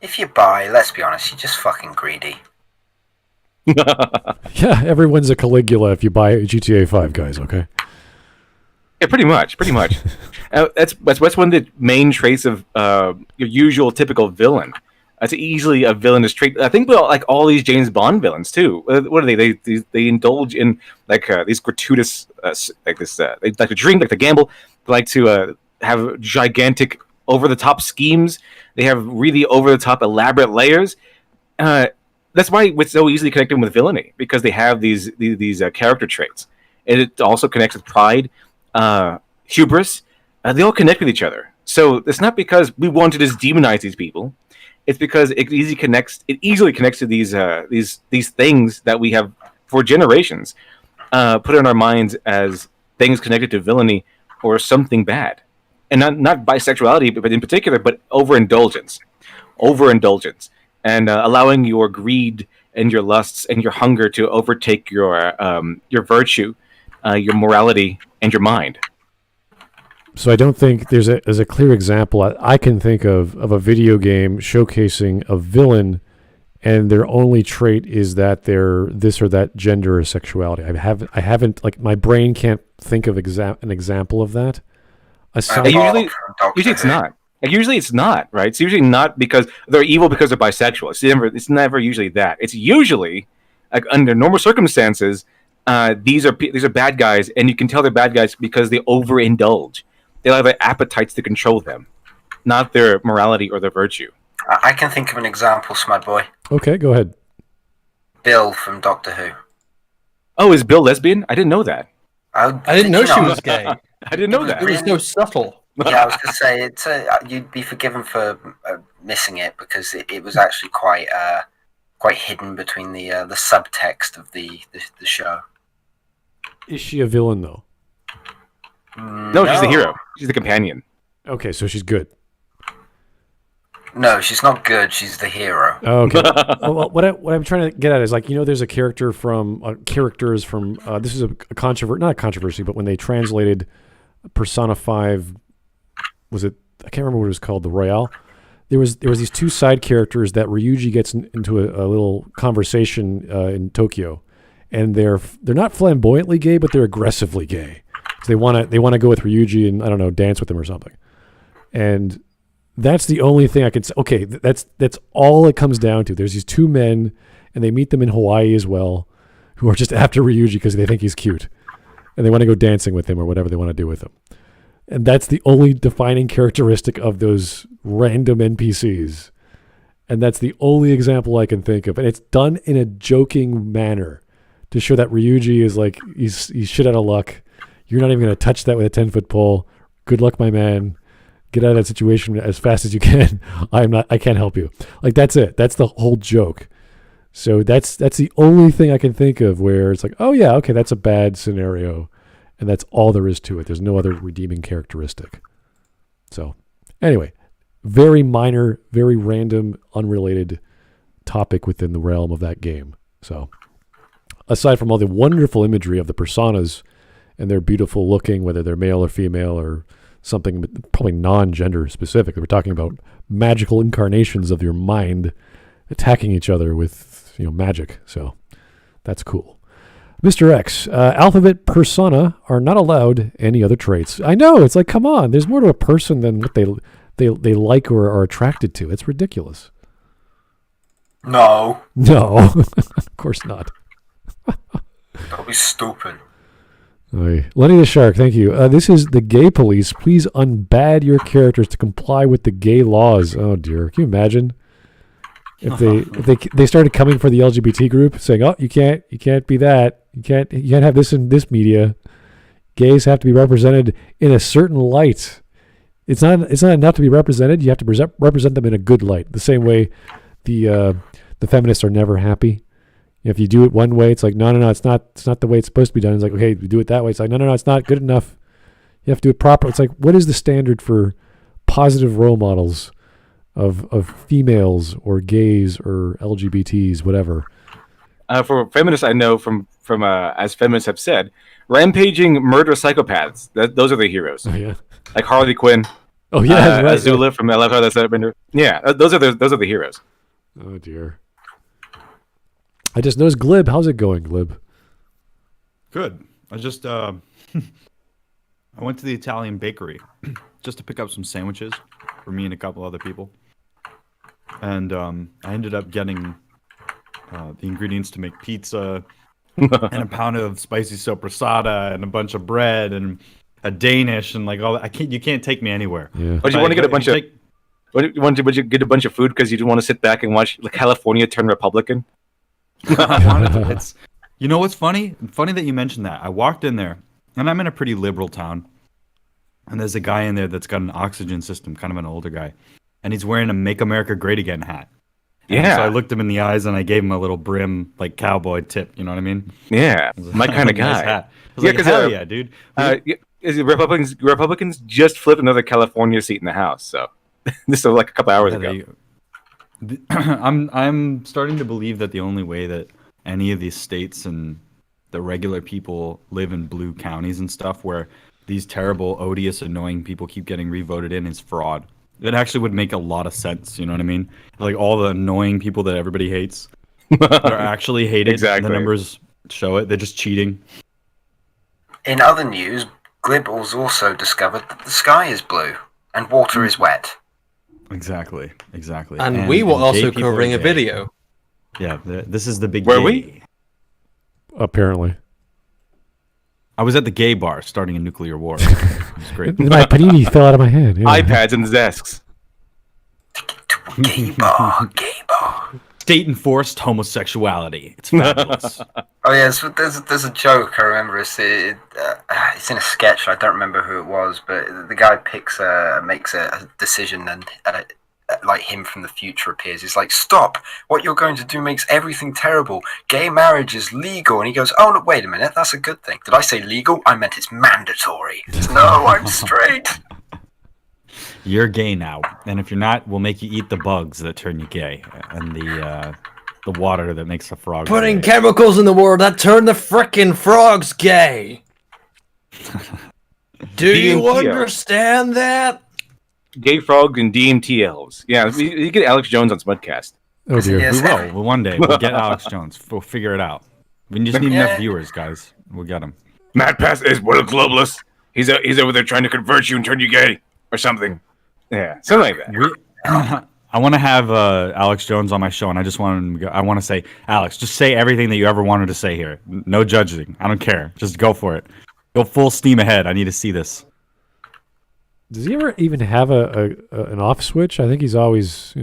If you buy, let's be honest, you're just fucking greedy. Yeah, everyone's a Caligula if you buy GTA 5, guys. Okay. Yeah, pretty much. That's one of the main traits of your usual typical villain. That's easily a villainous trait. I think like all these James Bond villains too. What are they? They indulge in these gratuitous they like to drink, like to gamble. They like to have gigantic, over the top schemes. They have really over the top, elaborate layers. That's why it's so easily connected with villainy, because they have these character traits, and it also connects with pride, hubris. They all connect with each other. So it's not because we want to just demonize these people. It's because it easily connects to these things that we have for generations put in our minds as things connected to villainy or something bad, and not bisexuality, but in particular, but overindulgence, and allowing your greed and your lusts and your hunger to overtake your virtue, your morality, and your mind. So I don't think there's a clear example I can think of a video game showcasing a villain, and their only trait is that they're this or that gender or sexuality. I haven't like, my brain can't think of an example of that. Usually it's not. Usually it's not, right? It's usually not because they're evil because they're bisexual. It's never usually that. It's usually, like, under normal circumstances, these are bad guys, and you can tell they're bad guys because they overindulge. They allow their appetites to control them, not their morality or their virtue. I can think of an example, Smud Boy. Okay, go ahead. Bill from Doctor Who. Oh, is Bill lesbian? I didn't know that. I didn't know she was gay. I didn't know that. It was so subtle. Yeah, I was going to say you'd be forgiven for missing it because it was actually quite hidden between the subtext of the show. Is she a villain though? No, she's the hero. She's the companion. Okay, so she's good. No, she's not good. She's the hero. Oh, okay. Well, what I'm trying to get at is like, there's a character from characters from this is a controversy, not a controversy, but when they translated Persona 5, was it? I can't remember what it was called. The Royale. There was these two side characters that Ryuji gets into a little conversation in Tokyo, and they're not flamboyantly gay, but they're aggressively gay. So they want to go with Ryuji and I don't know, dance with him or something. And that's the only thing I can say. Okay, that's all it comes down to. There's these two men, and they meet them in Hawaii as well, who are just after Ryuji because they think he's cute, and they want to go dancing with him or whatever they want to do with him. And that's the only defining characteristic of those random NPCs. And that's the only example I can think of. And it's done in a joking manner to show that Ryuji is like, he's shit out of luck. You're not even going to touch that with a 10-foot pole. Good luck, my man. Get out of that situation as fast as you can. I can't help you. Like, that's it. That's the whole joke. So that's the only thing I can think of where it's like, oh yeah, okay, that's a bad scenario. And that's all there is to it. There's no other redeeming characteristic. So anyway, very minor, very random, unrelated topic within the realm of that game. So aside from all the wonderful imagery of the personas and their beautiful looking, whether they're male or female or something probably non-gender specific, we're talking about magical incarnations of your mind attacking each other with magic. So that's cool. Mr. X, alphabet persona are not allowed any other traits. I know, it's like, come on, there's more to a person than what they like or are attracted to. It's ridiculous. No, of course not. That'll be stupid. Lenny the Shark, thank you. This is the gay police. Please unbad your characters to comply with the gay laws. Oh dear, can you imagine? If they started coming for the LGBT group, saying, "Oh, you can't be that. You can't have this in this media. Gays have to be represented in a certain light. It's not enough to be represented. You have to represent them in a good light. The same way the feminists are never happy. If you do it one way, it's like, no, it's not the way it's supposed to be done. It's like, okay, we do it that way. It's like, no, it's not good enough. You have to do it proper. It's like, what is the standard for positive role models of females or gays or LGBTs, whatever? For feminists, I know from as feminists have said, rampaging murder psychopaths. Those are the heroes. Oh yeah, like Harley Quinn. Oh yeah, right. Azula from I Love How That's Bender. Yeah, those are the heroes. Oh dear. I just noticed Glib. How's it going, Glib? Good. I just I went to the Italian bakery just to pick up some sandwiches for me and a couple other people, and I ended up getting the ingredients to make pizza and a pound of spicy soppressata and a bunch of bread and a Danish and like all that. You can't take me anywhere. Yeah. But you want to get a bunch of would you get a bunch of food because you just want to sit back and watch California turn Republican? It's, what's funny? Funny that you mentioned that. I walked in there, and I'm in a pretty liberal town, and there's a guy in there that's got an oxygen system, kind of an older guy, and he's wearing a "Make America Great Again" hat. And Yeah. so I looked him in the eyes, and I gave him a little brim, like cowboy tip. You know what I mean? Yeah, my kind of Nice guy. hat. I was Yeah, like, 'cause, hell yeah, dude. Republicans just flipped another California seat in the House, so this was like a couple hours ago. I'm starting to believe that the only way that any of these states and the regular people live in blue counties and stuff where these terrible, odious, annoying people keep getting revoted in is fraud. It actually would make a lot of sense, you know what I mean? Like all the annoying people that everybody hates are actually hated. Exactly. The numbers show it. They're just cheating. In other news, Glibbles also discovered that the sky is blue and water is wet. Exactly. And we were also gay people covering are a gay. video. Yeah, this is the big Were gay. we? Apparently. I was at the gay bar starting a nuclear war. It was great. My panini fell out of my hand. Yeah. iPads in the desks. Gay bar, gay bar. State-enforced homosexuality. It's fabulous. Oh yeah, there's a joke I remember. It's in a sketch. I don't remember who it was, but the guy makes a decision, and like him from the future appears. He's like, "Stop! What you're going to do makes everything terrible. Gay marriage is legal." And he goes, "Oh no, wait a minute. That's a good thing. Did I say legal? I meant it's mandatory." No, I'm straight. You're gay now, and if you're not, we'll make you eat the bugs that turn you gay, and the water that makes the frogs Putting gay. chemicals in the water that turn the frickin' frogs gay. Do you DMT. understand that? Gay frogs and DMT elves. Yeah, you get Alex Jones on Smudcast. Oh dear. Yes. We will. Well, one day we'll get Alex Jones. We'll figure it out. We just need enough viewers, guys. We'll get him. MattPat is one of the globalists. He's over there trying to convert you and turn you gay or something. Yeah, something like that. I want to have Alex Jones on my show, and I just want him to go, I want to say, Alex, just say everything that you ever wanted to say here. No judging. I don't care. Just go for it. Go full steam ahead. I need to see this. Does he ever even have an off switch? I think he's always,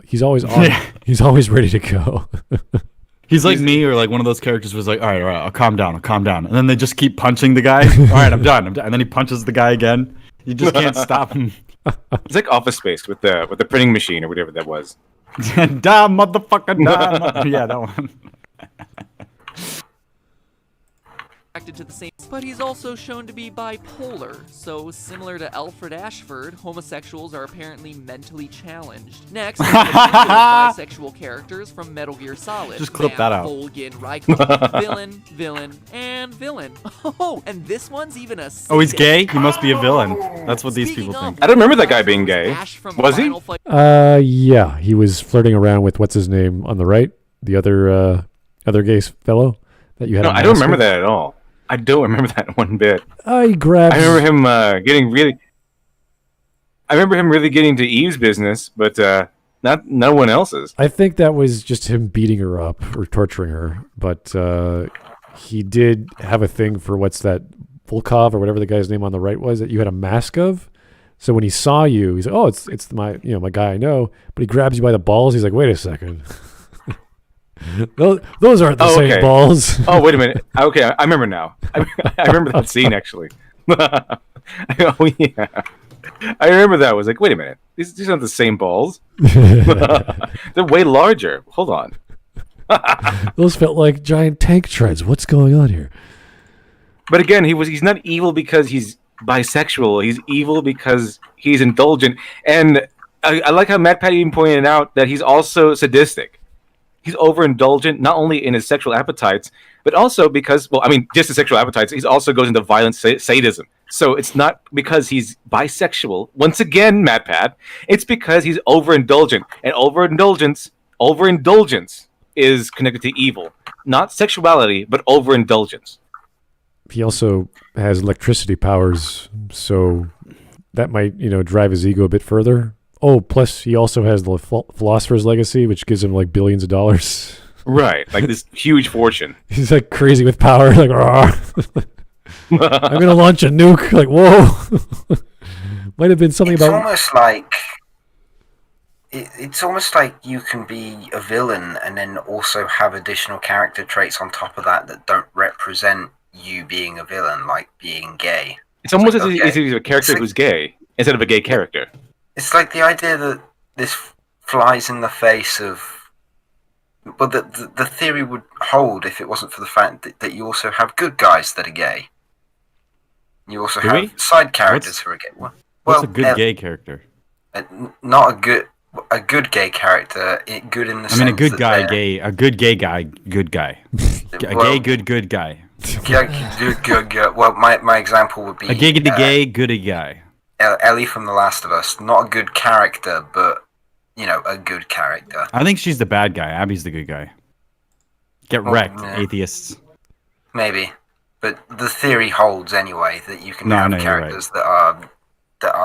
he's always on. Yeah. He's always ready to go. He's like me, or like one of those characters was like, all right, I'll calm down. And then they just keep punching the guy. All right, I'm done. And then he punches the guy again. You just can't stop him. It's like Office Space with the printing machine or whatever that was. Da motherfucker, da. Yeah, that one. To the same, but he's also shown to be bipolar, so similar to Alfred Ashford, homosexuals are apparently mentally challenged. Next, we have a trio of bisexual characters from Metal Gear Solid. Just clip that out. Volgin, Raikkonen, villain, and villain. Oh, and this one's even a Oh, he's gay? He must be a villain. That's what these people think. I don't remember that guy being gay. Was he? Yeah, he was flirting around with what's his name on the right, the other gay fellow that you had. No, I don't remember that at all. I don't remember that one bit. He grabs. I remember him getting really. I remember him really getting to Eve's business, but not no one else's. I think that was just him beating her up or torturing her, but he did have a thing for what's that Volkov or whatever the guy's name on the right was that you had a mask of. So when he saw you, he's like, "Oh, it's my my guy I know," but he grabs you by the balls. He's like, "Wait a second." Those aren't the same balls. Oh, wait a minute. Okay, I remember now. I remember that scene, actually. Oh, yeah. I remember that. I was like, wait a minute. These aren't the same balls. They're way larger. Hold on. Those felt like giant tank treads. What's going on here? But again, he's not evil because he's bisexual. He's evil because he's indulgent. And I like how MattPat even pointed out that he's also sadistic. He's overindulgent, not only in his sexual appetites, but also because, just his sexual appetites, he also goes into violent sadism. So it's not because he's bisexual. Once again, MattPat, it's because he's overindulgent. And overindulgence is connected to evil. Not sexuality, but overindulgence. He also has electricity powers, so that might, drive his ego a bit further. Oh, plus he also has the Philosopher's Legacy, which gives him like billions of dollars. Right, like this huge fortune. He's like crazy with power, like, I'm gonna launch a nuke. Like, whoa. Might have been something about. It's almost like you can be a villain and then also have additional character traits on top of that don't represent you being a villain, like being gay. It's almost as if he's a character who's gay instead of a gay character. It's like the idea that this flies in the face of... But the theory would hold if it wasn't for the fact that you also have good guys that are gay. You also have side characters who are gay. What's a good gay character? Not a good gay character. Good in the sense a good guy, gay. A good gay guy, good guy. A good guy. Good. Well, my example would be... A gay, goody guy. Ellie from The Last of Us, not a good character, but a good character. I think she's the bad guy. Abby's the good guy. Get wrecked, atheists. Maybe, but the theory holds anyway that you can have characters that are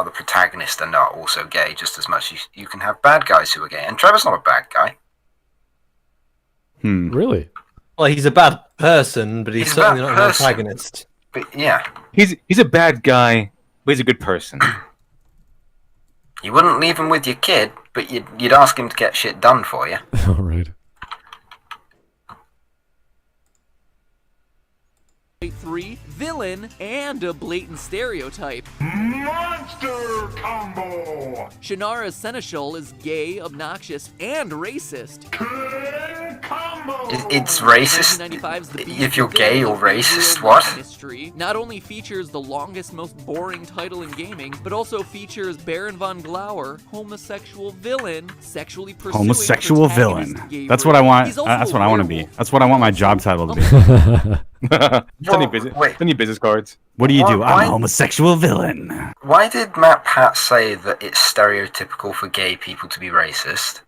the protagonist and are also gay just as much as you can have bad guys who are gay. And Trevor's not a bad guy. Really? Well, he's a bad person, but he's certainly not an antagonist. But yeah, He's a bad guy, but he's a good person. you wouldn't leave him with your kid, but you'd ask him to get shit done for you. All right. 3, villain, and a blatant stereotype. Monster combo! Shannara Seneschal is gay, obnoxious, and racist. Combo! It's racist 1995's The Beast if you're Villain gay or of the racist. World What? Mystery not only features the longest, most boring title in gaming, but also features Baron von Glauer, homosexual villain, sexually pursuing Homosexual protagonist villain. Gabriel. That's what I want. He's also That's a what I want to be. werewolf. That's what I want my job title to be. Send your business cards. What do you do? Why- I'm a homosexual villain. Why did MattPat say that it's stereotypical for gay people to be racist?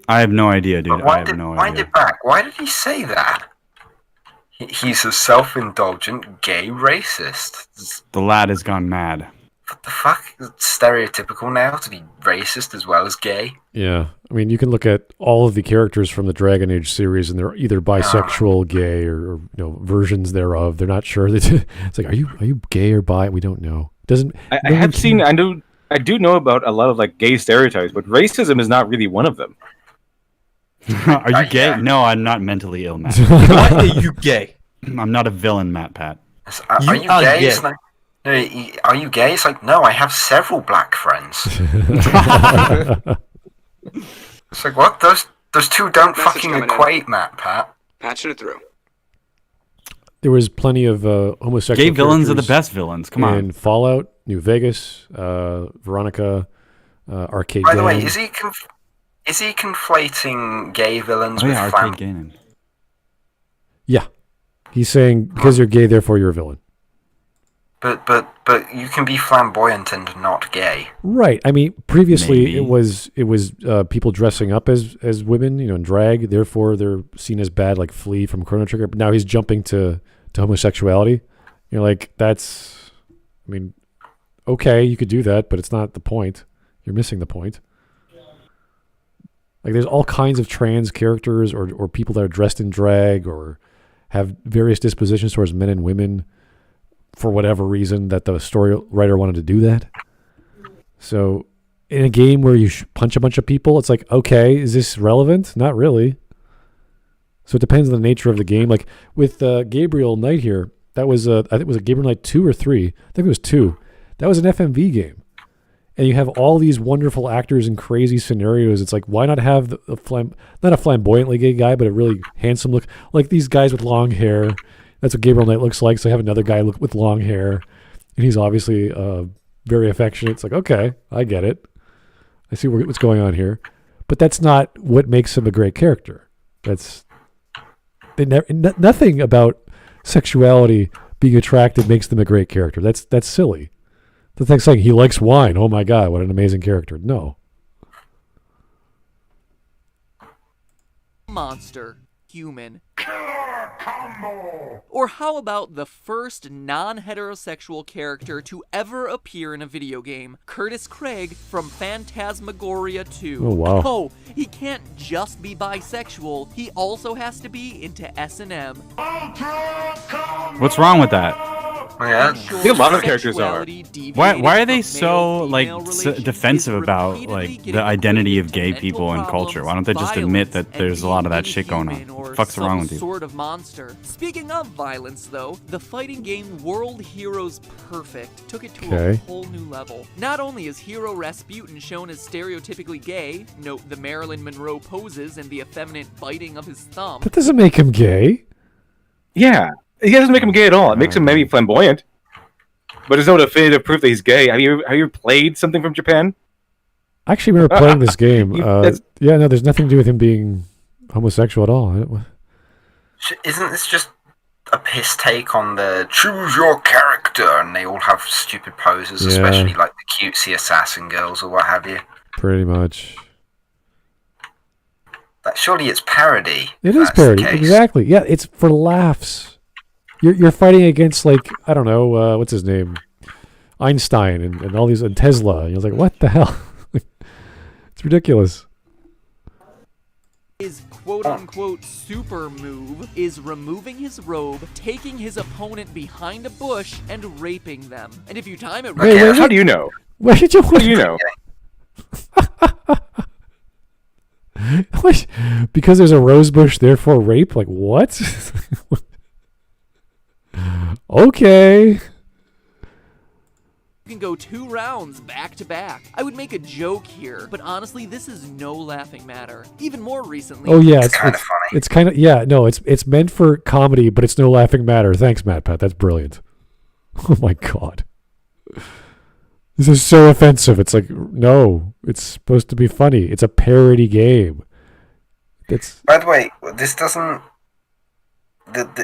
I have no idea, dude. But why I have no idea. Why did he say that? He's a self-indulgent gay racist. The lad has gone mad. What the fuck? It's stereotypical now to be racist as well as gay. Yeah, I mean, you can look at all of the characters from the Dragon Age series, and they're either bisexual, gay, or versions thereof. They're not sure. It's like, are you gay or bi? We don't know. Doesn't I have seen. I do know about a lot of like gay stereotypes, but racism is not really one of them. Are you gay? Yeah. No, I'm not mentally ill, Matt. Why are you gay? I'm not a villain, MattPat. Are you are gay? gay. It's like, no, are you gay? It's like, no, I have several black friends. It's like, what? Those two don't Message fucking coming in. equate, MattPat. Patching it through. There was plenty of homosexual Gay villains are the characters best villains. Come on. in Fallout, New Vegas, Veronica, Arcade By the way, Gang. is he conflating gay villains Oh with yeah, Arcade Gannon. Yeah, he's saying because you're gay, therefore you're a villain. But you can be flamboyant and not gay. Right. I mean, previously Maybe. it was people dressing up as women, in drag. Therefore, they're seen as bad, like Flea from Chrono Trigger. But now he's jumping to homosexuality. You're like, that's. I mean, okay, you could do that, but it's not the point. You're missing the point. Like, there's all kinds of trans characters or people that are dressed in drag or have various dispositions towards men and women for whatever reason that the story writer wanted to do that. So in a game where you punch a bunch of people, it's like, okay, is this relevant? Not really. So it depends on the nature of the game. Like with Gabriel Knight here, that was I think it was a Gabriel Knight 2 or 3. I think it was 2. That was an FMV game. And you have all these wonderful actors in crazy scenarios. It's like, why not have not a flamboyantly gay guy, but a really handsome look, like these guys with long hair. That's what Gabriel Knight looks like. So I have another guy with long hair, and he's obviously very affectionate. It's like, okay, I get it. I see what's going on here, but that's not what makes him a great character. Nothing about sexuality being attracted makes them a great character. That's silly. That's like saying he likes wine. Oh my God, what an amazing character. No. Monster. Human. Killer combo! Or how about the first non-heterosexual character to ever appear in a video game, Curtis Craig from Phantasmagoria 2. Oh, wow. Oh, he can't just be bisexual, he also has to be into S&M. Ultra combo! What's wrong with that? Yeah. I think a lot of characters are. Why are they so defensive about the identity of gay people and culture? Why don't they just admit that there's a lot of that shit going on? What the fuck's wrong with you? Sort of monster. Speaking of violence, though, the fighting game World Heroes Perfect took it to a whole new level. Not only is Hero Rasputin shown as stereotypically gay, note the Marilyn Monroe poses and the effeminate biting of his thumb. That doesn't make him gay. Yeah, it doesn't make him gay at all. It makes him maybe flamboyant, but there's no definitive proof that he's gay. Have you played something from Japan? I actually remember playing this game. Yeah, no, there's nothing to do with him being homosexual at all. Isn't this just a piss take on the choose your character, and they all have stupid poses, especially like the cutesy assassin girls or what have you? Pretty much. Surely it's parody. It is parody, exactly. Yeah, it's for laughs. You're fighting against, like, I don't know, what's his name, Einstein and all these, and Tesla. And you're like, what the hell? It's ridiculous. Is quote-unquote super move is removing his robe, taking his opponent behind a bush, and raping them. And if you time it right... How do you know? Where did you? How do you know? What? Because there's a rose bush, therefore rape? Like, what? Okay. You can go 2 rounds back to back. I would make a joke here, but honestly, this is no laughing matter. Even more recently... Oh, yeah. It's kind of funny. It's kind of... Yeah, no, it's meant for comedy, but it's no laughing matter. Thanks, MattPat. That's brilliant. Oh, my God. This is so offensive. It's like, no, it's supposed to be funny. It's a parody game. By the way, this doesn't...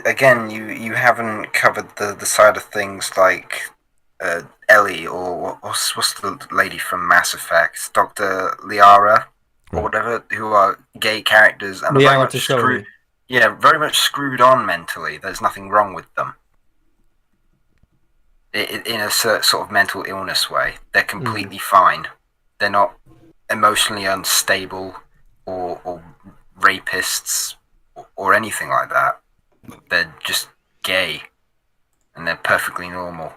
again, you haven't covered the side of things like Ellie or what's the lady from Mass Effect, Dr. Liara or whatever, who are gay characters and are very much screwed. Yeah, very much screwed on mentally. There's nothing wrong with them. In a sort of mental illness way, they're completely fine. They're not emotionally unstable or rapists or anything like that. They're just gay, and they're perfectly normal.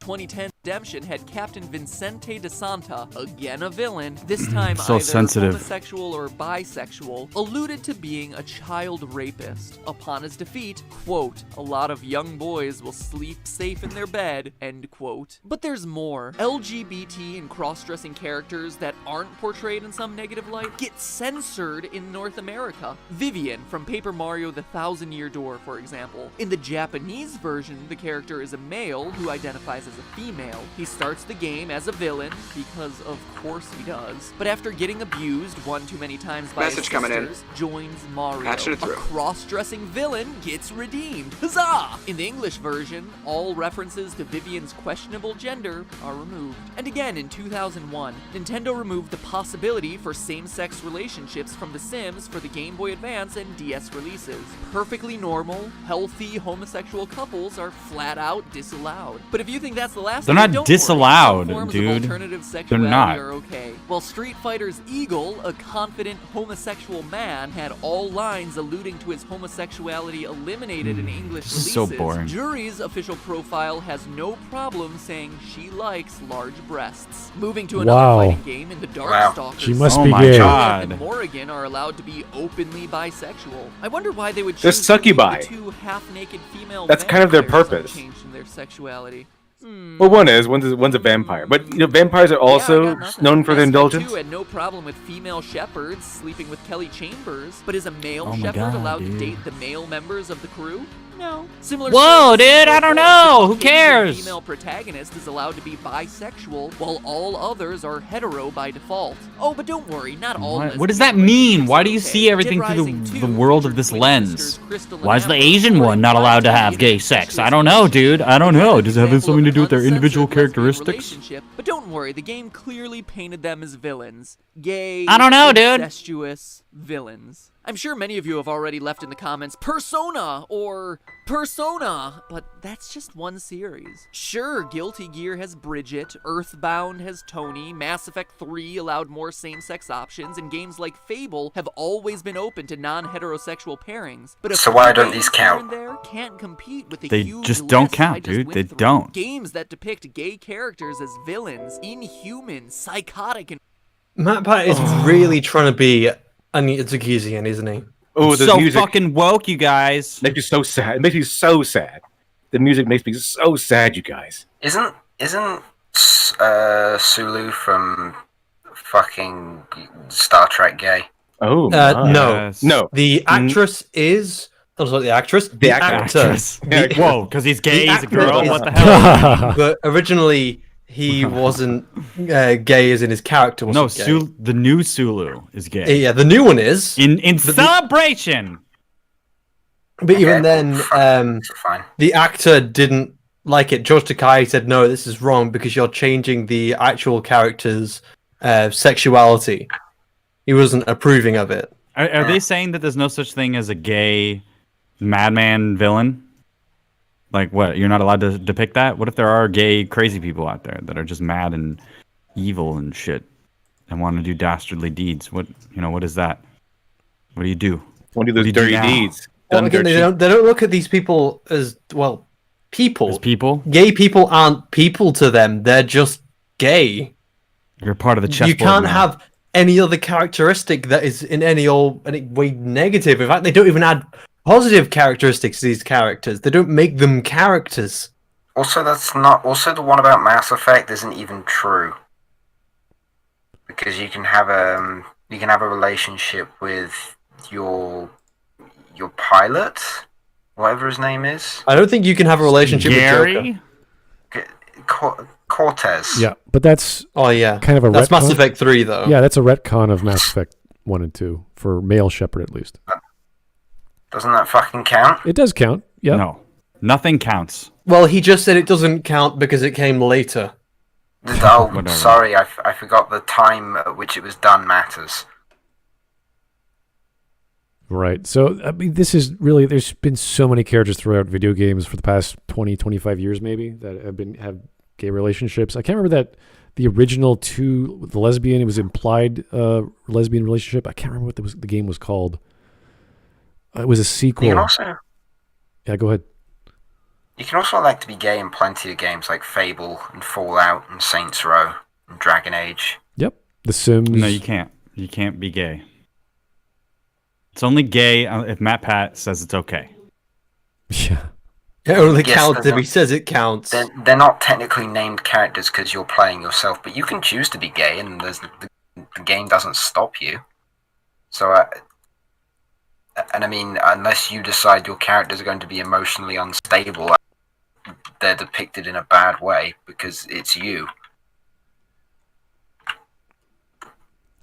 2010 Redemption had Captain Vincente de Santa, again a villain, this time So either sensitive. homosexual or bisexual, alluded to being a child rapist. Upon his defeat, quote, a lot of young boys will sleep safe in their bed, end quote. But there's more. LGBT and cross-dressing characters that aren't portrayed in some negative light get censored in North America. Vivian from Paper Mario The Thousand Year Door, for example. In the Japanese version, the character is a male who identifies as a female. He starts the game as a villain, because of course he does, but after getting abused one too many times by his sisters, joins Mario. Patching it A through. cross-dressing villain gets redeemed. Huzzah! In the English version, all references to Vivian's questionable gender are removed. And again, in 2001, Nintendo removed the possibility for same-sex relationships from The Sims for the Game Boy Advance and DS releases. Perfectly normal, healthy homosexual couples are flat out disallowed. But if you think that's the last They're thing, not don't disallowed, worry. Some forms dude. of alternative sexuality not. are okay. While Street Fighter's Eagle, a confident homosexual man, had all lines alluding to his homosexuality eliminated in English This is releases, so boring. Jury's official profile has no problem saying she likes large breasts. Moving to another Wow. fighting game in the Darkstalkers, She must Oh be my gay. God. and Morrigan are allowed to be openly bisexual. I wonder why they would They're choose to leave succubi. the 2 half-naked female That's kind of their vampires purpose. unchanged in their sexuality. Well, one's a vampire, but vampires are also known for their indulgence. Had no problem with female shepherds sleeping with Kelly Chambers, but is a male Oh my shepherd God, allowed dude. to date the male members of the crew? No. Similar Whoa, stories dude, I don't know. Who the cares? female protagonist is allowed to be bisexual, while all others are hetero by default. Oh, but don't worry, not all. What does that mean? Why do you Okay. see everything Dead through Rising 2 the world of featured this twin lens? sisters Crystal and Why is the Amber, Asian who are one not allowed to invited have in gay an sex? incestuous I don't know, dude. I don't know. Does it have example something to of do with their an individual uncensored lesbian characteristics? relationship. But don't worry, the game clearly painted them as villains. Gay, I don't know, dude. incestuous villains. I'm sure many of you have already left in the comments Persona or Persona, but that's just one series. Sure, Guilty Gear has Bridget, Earthbound has Tony, Mass Effect 3 allowed more same-sex options, and games like Fable have always been open to non-heterosexual pairings. But So why don't these count? There can't compete with the They huge just don't list count, I just dude. went They through. don't. Games that depict gay characters as villains, inhuman, psychotic, and MattPat is really trying to be Anya Tsukizian, isn't he? Oh, the so music fucking woke, you guys. makes me so sad. It makes me so sad. The music makes me so sad, you guys. Isn't Sulu from fucking Star Trek gay? Oh, No. Yes. no. The actress is... Oh, sorry, the actress? The actor. Actress. Whoa, because he's gay, The he's a actor girl. is- What the hell? But originally, he wasn't gay as in his character No, wasn't gay. the new Sulu is gay. Yeah, the new one is. In celebration. But even Okay, then, Fine. the actor didn't like it. George Takei said, no, this is wrong because you're changing the actual character's sexuality. He wasn't approving of it. Are they saying that there's no such thing as a gay madman villain? Like what? You're not allowed to depict that? What if there are gay crazy people out there that are just mad and evil and shit and want to do dastardly deeds? What is that? What do you do? One of What those do you do dirty now? deeds. Well, Done again, dirt they don't look at these people as, well, people. As people, Gay people aren't people to them. They're just gay. you're part of the chessboard You can't now. have any other characteristic that is in any way negative. In fact, they don't even add positive characteristics to these characters. They don't make them characters. Also, that's not. Also, the one about Mass Effect isn't even true. Because you can have a relationship with your pilot, whatever his name is. I don't think you can have a relationship with Joker. Cortez. Yeah, but that's Oh yeah, kind of a that's retcon. Mass Effect 3 though. Yeah, that's a retcon of Mass Effect 1 and 2 for male Shepard at least. Doesn't that fucking count? It does count. Yeah. No, nothing counts. Well, he just said it doesn't count because it came later. Oh, Whatever. sorry, I forgot the time at which it was done matters. Right. So, I mean, this is really, there's been so many characters throughout video games for the past 20, 25 years maybe that have gay relationships. I can't remember that the original two, the lesbian, it was implied lesbian relationship. I can't remember what the game was called. It was a sequel. You can also Yeah, go ahead. you can also like to be gay in plenty of games like Fable and Fallout and Saints Row and Dragon Age. Yep. The Sims. No, you can't. You can't be gay. It's only gay if MattPat says it's okay. Yeah. It only Yes, counts they're if he says it counts. They're not technically named characters because you're playing yourself, but you can choose to be gay, and the game doesn't stop you. So, and I mean, unless you decide your characters are going to be emotionally unstable, they're depicted in a bad way because it's you.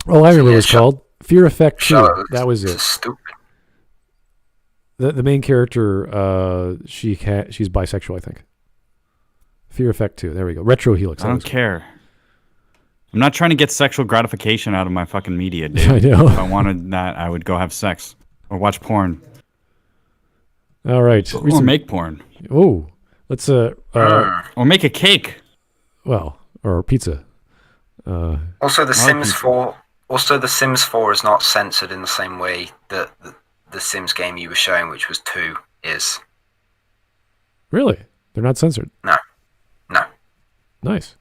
Oh, I remember what it Yeah, was called. Fear Effect 2. So That was it's it. Stupid. The main character, she's bisexual, I think. Fear Effect 2. There we go. Retro Helix. I don't care. I'm not trying to get sexual gratification out of my fucking media, dude. I know. If I wanted that, I would go have sex or watch porn All right. or make porn Oh, let's or make a cake. well, or pizza. Also, The Sims pizza. 4. Also, The Sims 4 is not censored in the same way that the Sims game you were showing, which was 2, is. Really? They're not censored. No. Nice.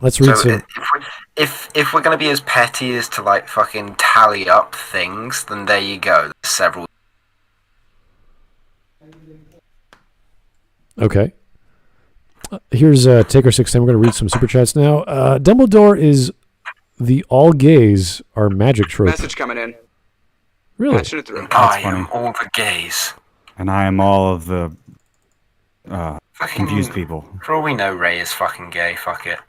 Let's read So some. if we're gonna be as petty as to like fucking tally up things, then there you go. There's several. Okay. Here's Taker 16. We're going to read some super chats now. Dumbledore is the all gays are magic trope. Message coming in. Really? Patching it through. I funny. am all the gays. And I am all of the Fucking, confused people. For all we know, Ray is fucking gay. Fuck it.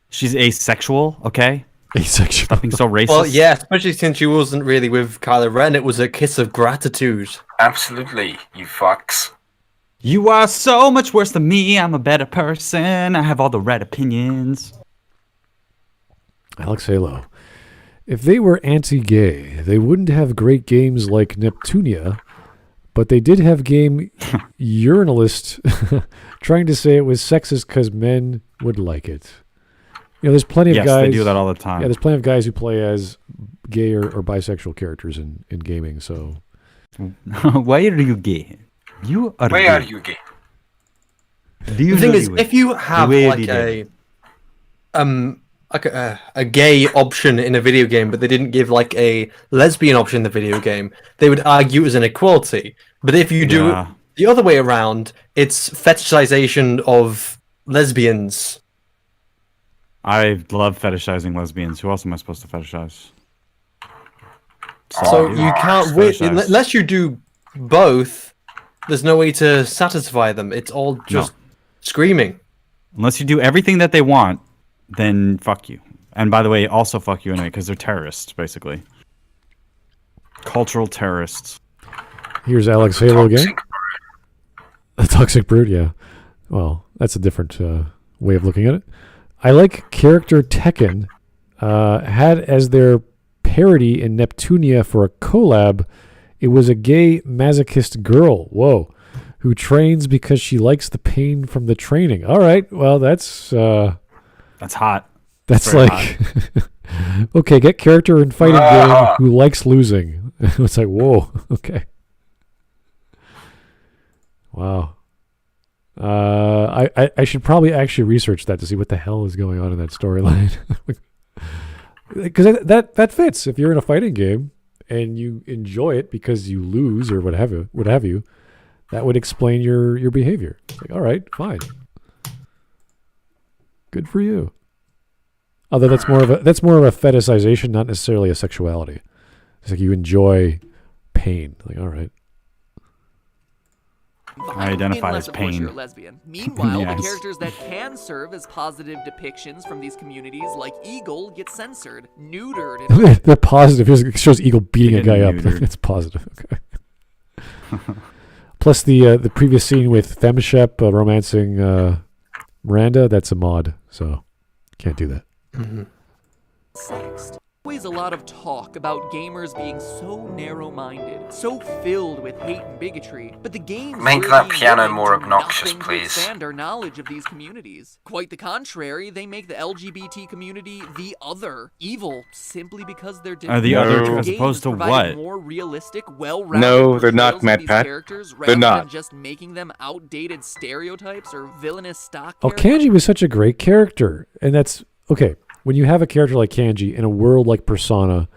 She's asexual, okay? Asexual. Stop being so racist. Well, yeah, especially since she wasn't really with Kylo Ren. It was a kiss of gratitude. Absolutely, you fucks. You are so much worse than me. I'm a better person. I have all the right opinions. Alex Halo. If they were anti-gay, they wouldn't have great games like Neptunia, but they did have game Urinalist trying to say it was sexist because men would like it. You know, there's plenty of Yes, guys. they do that all the time. Yeah, there's plenty of guys who play as gay or bisexual characters in gaming. So Why are you gay? You are Where gay. are you gay? Do you The thing know is, you if you have way like they a gay option in a video game, but they didn't give like a lesbian option in the video game, they would argue it was an equality. But if you do Yeah. it the other way around, it's fetishization of lesbians. I love fetishizing lesbians. Who else am I supposed to fetishize? So dude. you can't win Fetishize. unless you do both. There's no way to satisfy them. It's all just screaming. Unless you do everything that they want, then fuck you. And by the way, also fuck you anyway, because they're terrorists, basically. Cultural terrorists. here's Alex Halo again. Toxic. A toxic brood, yeah. Well, that's a different way of looking at it. I like character Tekken had as their parody in Neptunia for a collab. It was a gay masochist girl, who trains because she likes the pain from the training. All right, well, that's That's hot. that's Very like Okay, get character in fighting game who likes losing. It's like, whoa, okay. Wow. I should probably actually research that to see what the hell is going on in that storyline. Because that fits. If you're in a fighting game and you enjoy it because you lose or what have you, that would explain your behavior. It's like, all right, fine. Good for you. Although that's more of a fetishization, not necessarily a sexuality. It's like you enjoy pain. Like, all right. I identify as pain. Lesbian. Meanwhile, Yes. the characters that can serve as positive depictions from these communities, like Eagle, get censored, neutered, and They're positive. It shows Eagle beating a guy up. neutered. It's positive. Okay. Plus the previous scene with Femshep romancing Miranda, that's a mod, so can't do that. sexed. Always a lot of talk about gamers being so narrow-minded, so filled with hate and bigotry, but the games Make really that piano willing more do obnoxious, nothing to please. expand our knowledge of these communities. Quite the contrary, they make the LGBT community the other, evil, simply because they're different. The other No. as Games opposed to provided what? More realistic, well-rounded No, they're not, portrayals of these MattPat. characters They're rather not. than just making them outdated stereotypes or villainous stock Oh, characters. Kanji was such a great character, and that's okay. When you have a character like Kanji in a world like Persona,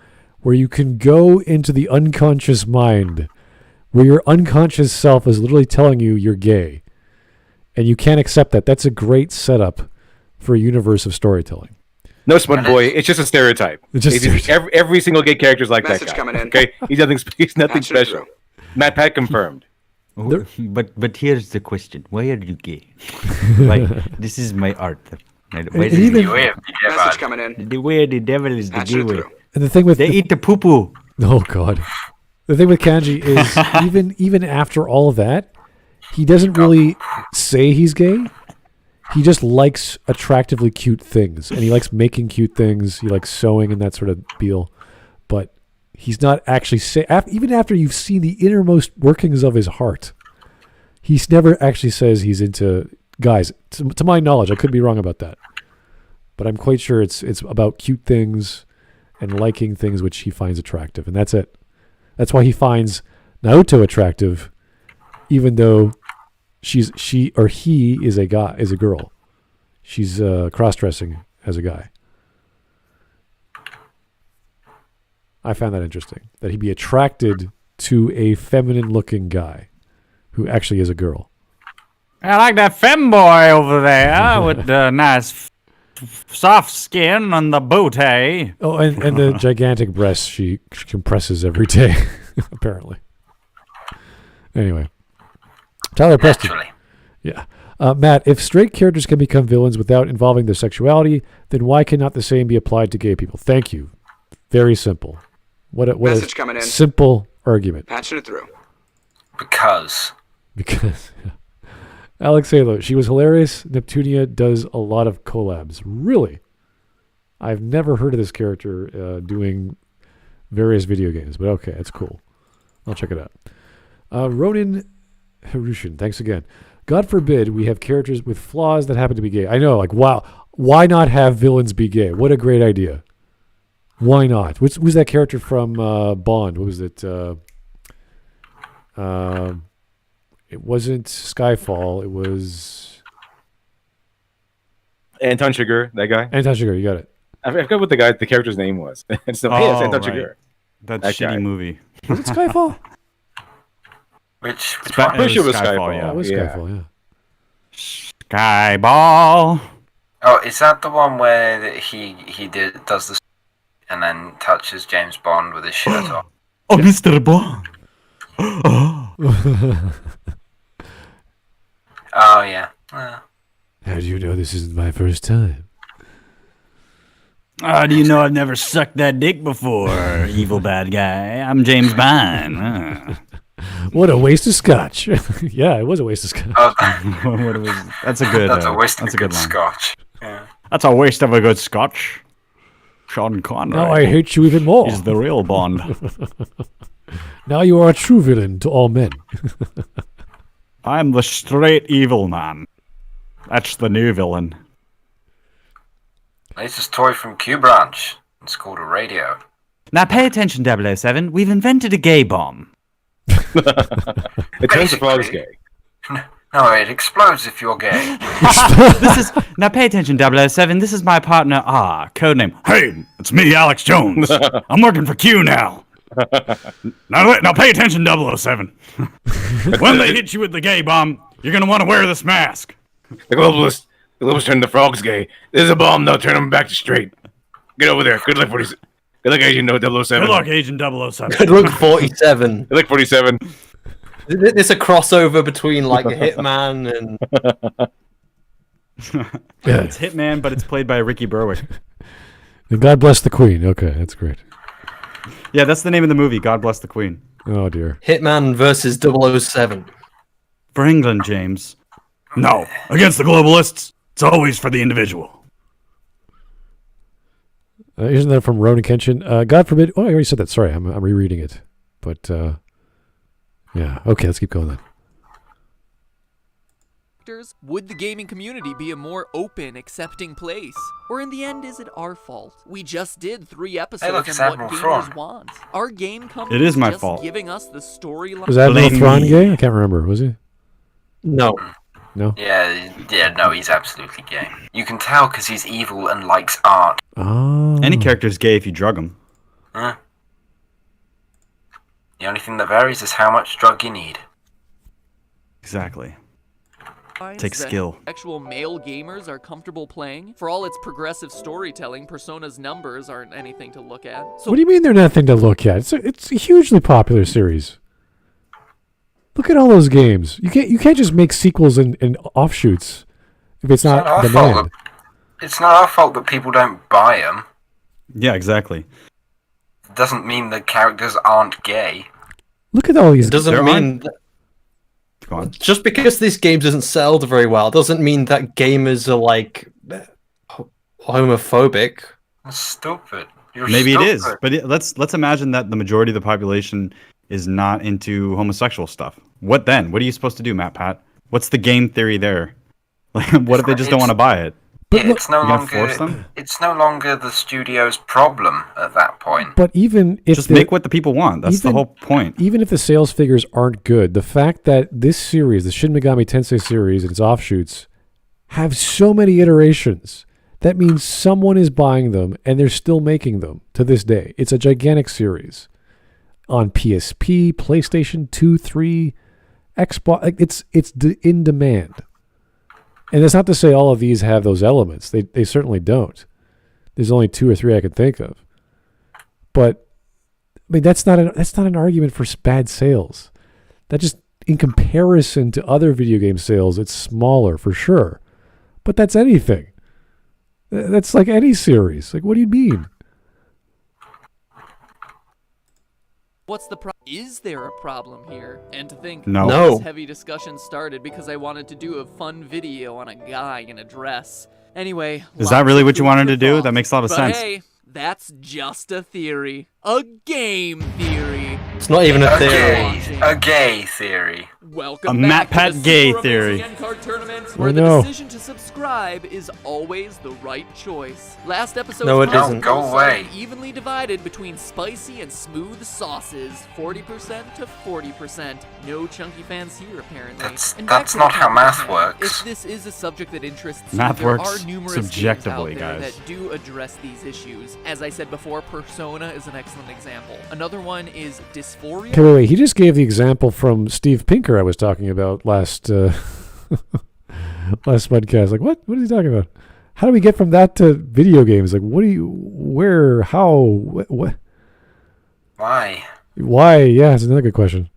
where you can go into the unconscious mind, where your unconscious self is literally telling you you're gay, and you can't accept that, that's a great setup for a universe of storytelling. No, Smut Boy, it's just a stereotype. It's just every single gay character is like Message that guy. coming in. Okay, he's nothing Answer special. MattPat confirmed. But here's the question: why are you gay? Like, this is my art. Why And even- Message coming in. the way the devil is the Answer gay way. through. And the thing with They eat the poo poo. oh god, the thing with Kanji is even after all of that, he doesn't really say he's gay. He just likes attractively cute things, and he likes making cute things. He likes sewing and that sort of deal. But he's not actually even after you've seen the innermost workings of his heart, he's never actually says he's into guys. To my knowledge, I could be wrong about that, but I'm quite sure it's about cute things and liking things which he finds attractive, and that's it. That's why he finds Naoto attractive, even though he is a girl. She's cross-dressing as a guy. I found that interesting, that he'd be attracted to a feminine-looking guy who actually is a girl. I like that femboy over there with the nice soft skin on the booty. Oh, and the gigantic breasts she compresses every day, apparently. Anyway. Tyler Preston. Naturally. Yeah. Matt, if straight characters can become villains without involving their sexuality, then why cannot the same be applied to gay people? Thank you. Very simple. What Message coming a in. simple argument. Patching it through. Because Alex Halo, she was hilarious. Neptunia does a lot of collabs. Really? I've never heard of this character doing various video games, but okay, that's cool. I'll check it out. Ronin Hirushin, thanks again. God forbid we have characters with flaws that happen to be gay. I know, like, wow, why not have villains be gay? What a great idea. Why not? Who's that character from Bond? What was it? It wasn't Skyfall. It was Anton Chigurh, that guy. Anton Chigurh. You got it. I forgot what the character's name was. It's Anton right. Chigurh. That That shitty guy. movie. Was it Skyfall? which Ba- Pretty sure it was Skyfall, Skyfall. yeah. That was Yeah. Skyfall. Yeah. Skyball. oh, is that the one where that he does the and then touches James Bond with his shirt off? Oh, Mr. Bond. Oh yeah. How do you know this isn't my first time? How do you know I've never sucked that dick before, evil bad guy? I'm James Bond. What a waste of scotch. Yeah, it was a waste of scotch. Oh, What was, that's a good. that's a waste of that's a a good good line. scotch. Yeah. That's a waste of a good scotch. Sean Connery. Now I hate you even more. He's the real Bond. Now you are a true villain to all men. I'm the straight evil man. That's the new villain. Latest toy from Q Branch. It's called a radio. Now pay attention, 007. We've invented a gay bomb. It turns the frogs gay. No, it explodes if you're gay. Now pay attention, 007. This is my partner R, codename. Hey, it's me, Alex Jones. I'm working for Q now. Now pay attention, 007. When they hit you with the gay bomb, you're gonna want to wear this mask. The globalists turned the frogs gay. There's a bomb, they'll turn them back to straight. Get over there. Good luck, 47. Good luck, Agent 007. Good luck, Agent 007. Good luck, 47. Good luck, 47. It's a crossover between like a Hitman and. Yeah, it's Hitman, but it's played by Ricky Berwick. And God bless the Queen. Okay, that's great. Yeah, that's the name of the movie. God bless the Queen. Oh dear. Hitman versus 007. For England, James. No, against the globalists. It's always for the individual. Isn't that from Ronan Kenshin? God forbid. Oh, I already said that. Sorry, I'm rereading it. But yeah. Okay, let's keep going then. Would the gaming community be a more open, accepting place? Or in the end, is it our fault? We just did 3 episodes on what gamers want. Our game company It is my just fault. giving us the storyline. Was Admiral Thrawn gay? I can't remember. Was he? No. No. Yeah, no, he's absolutely gay. You can tell because he's evil and likes art. Oh. Any character's gay if you drug him. Huh? The only thing that varies is how much drug you need. Exactly. Takes skill. Actual male gamers are comfortable playing. For all its progressive storytelling, Persona's numbers aren't anything to look at. So What do you mean they're nothing to look at? It's a hugely popular series. Look at all those games. You can't just make sequels and offshoots if it's not our demand. fault. It's not our fault that people don't buy them. Yeah, exactly. It doesn't mean the characters aren't gay. Look at all these. It doesn't mean Go on. just because this game doesn't sell very well doesn't mean that gamers are like homophobic. That's stupid. You're Maybe stupid. it is, but let's imagine that the majority of the population is not into homosexual stuff. What then? What are you supposed to do, MattPat? What's the game theory there? Like, what if they just don't want to buy it? Yeah, it's no You're gonna longer. force them? It's no longer the studio's problem at that point. But even if Just make what the people want. That's the whole point. Even if the sales figures aren't good, the fact that this series, the Shin Megami Tensei series and its offshoots, have so many iterations, that means someone is buying them and they're still making them to this day. It's a gigantic series on PSP, PlayStation 2, 3, Xbox. Like, it's in demand. And that's not to say all of these have those elements. They certainly don't. There's only 2 or 3 I can think of. But I mean, that's not an argument for bad sales. That just, in comparison to other video game sales, it's smaller for sure. But that's anything. That's like any series. Like, what do you mean? what's the problem? Is there a problem here? And to think No. this heavy discussion started because I wanted to do a fun video on a guy in a dress. Anyway, Is that lots really of what you food wanted for to do? thought. That makes a lot of But sense. Hey, that's just a theory. A game theory. It's not even a theory. A gay theory. Welcome A back to MattPat the gay Super theory. Amazing End-Card Tournament, where Oh, the no. decision to subscribe is always the right choice. Last episode's No, it points isn't. Go were away. evenly divided between spicy and smooth sauces, 40% to 40%. No chunky fans here, apparently. That's And back that's to not the how math topic. works. If this is a subject that interests you, Math there works are numerous subjectively, games out there guys. that do address these issues. As I said before, Persona is an excellent example. Another one is Dysphoria. Okay, wait. He just gave the example from Steve Pinker I was talking about last last Smudcast. Like, what? What is he talking about? How do we get from that to video games? Like, where, how, what? Why? Why? Yeah, it's another good question.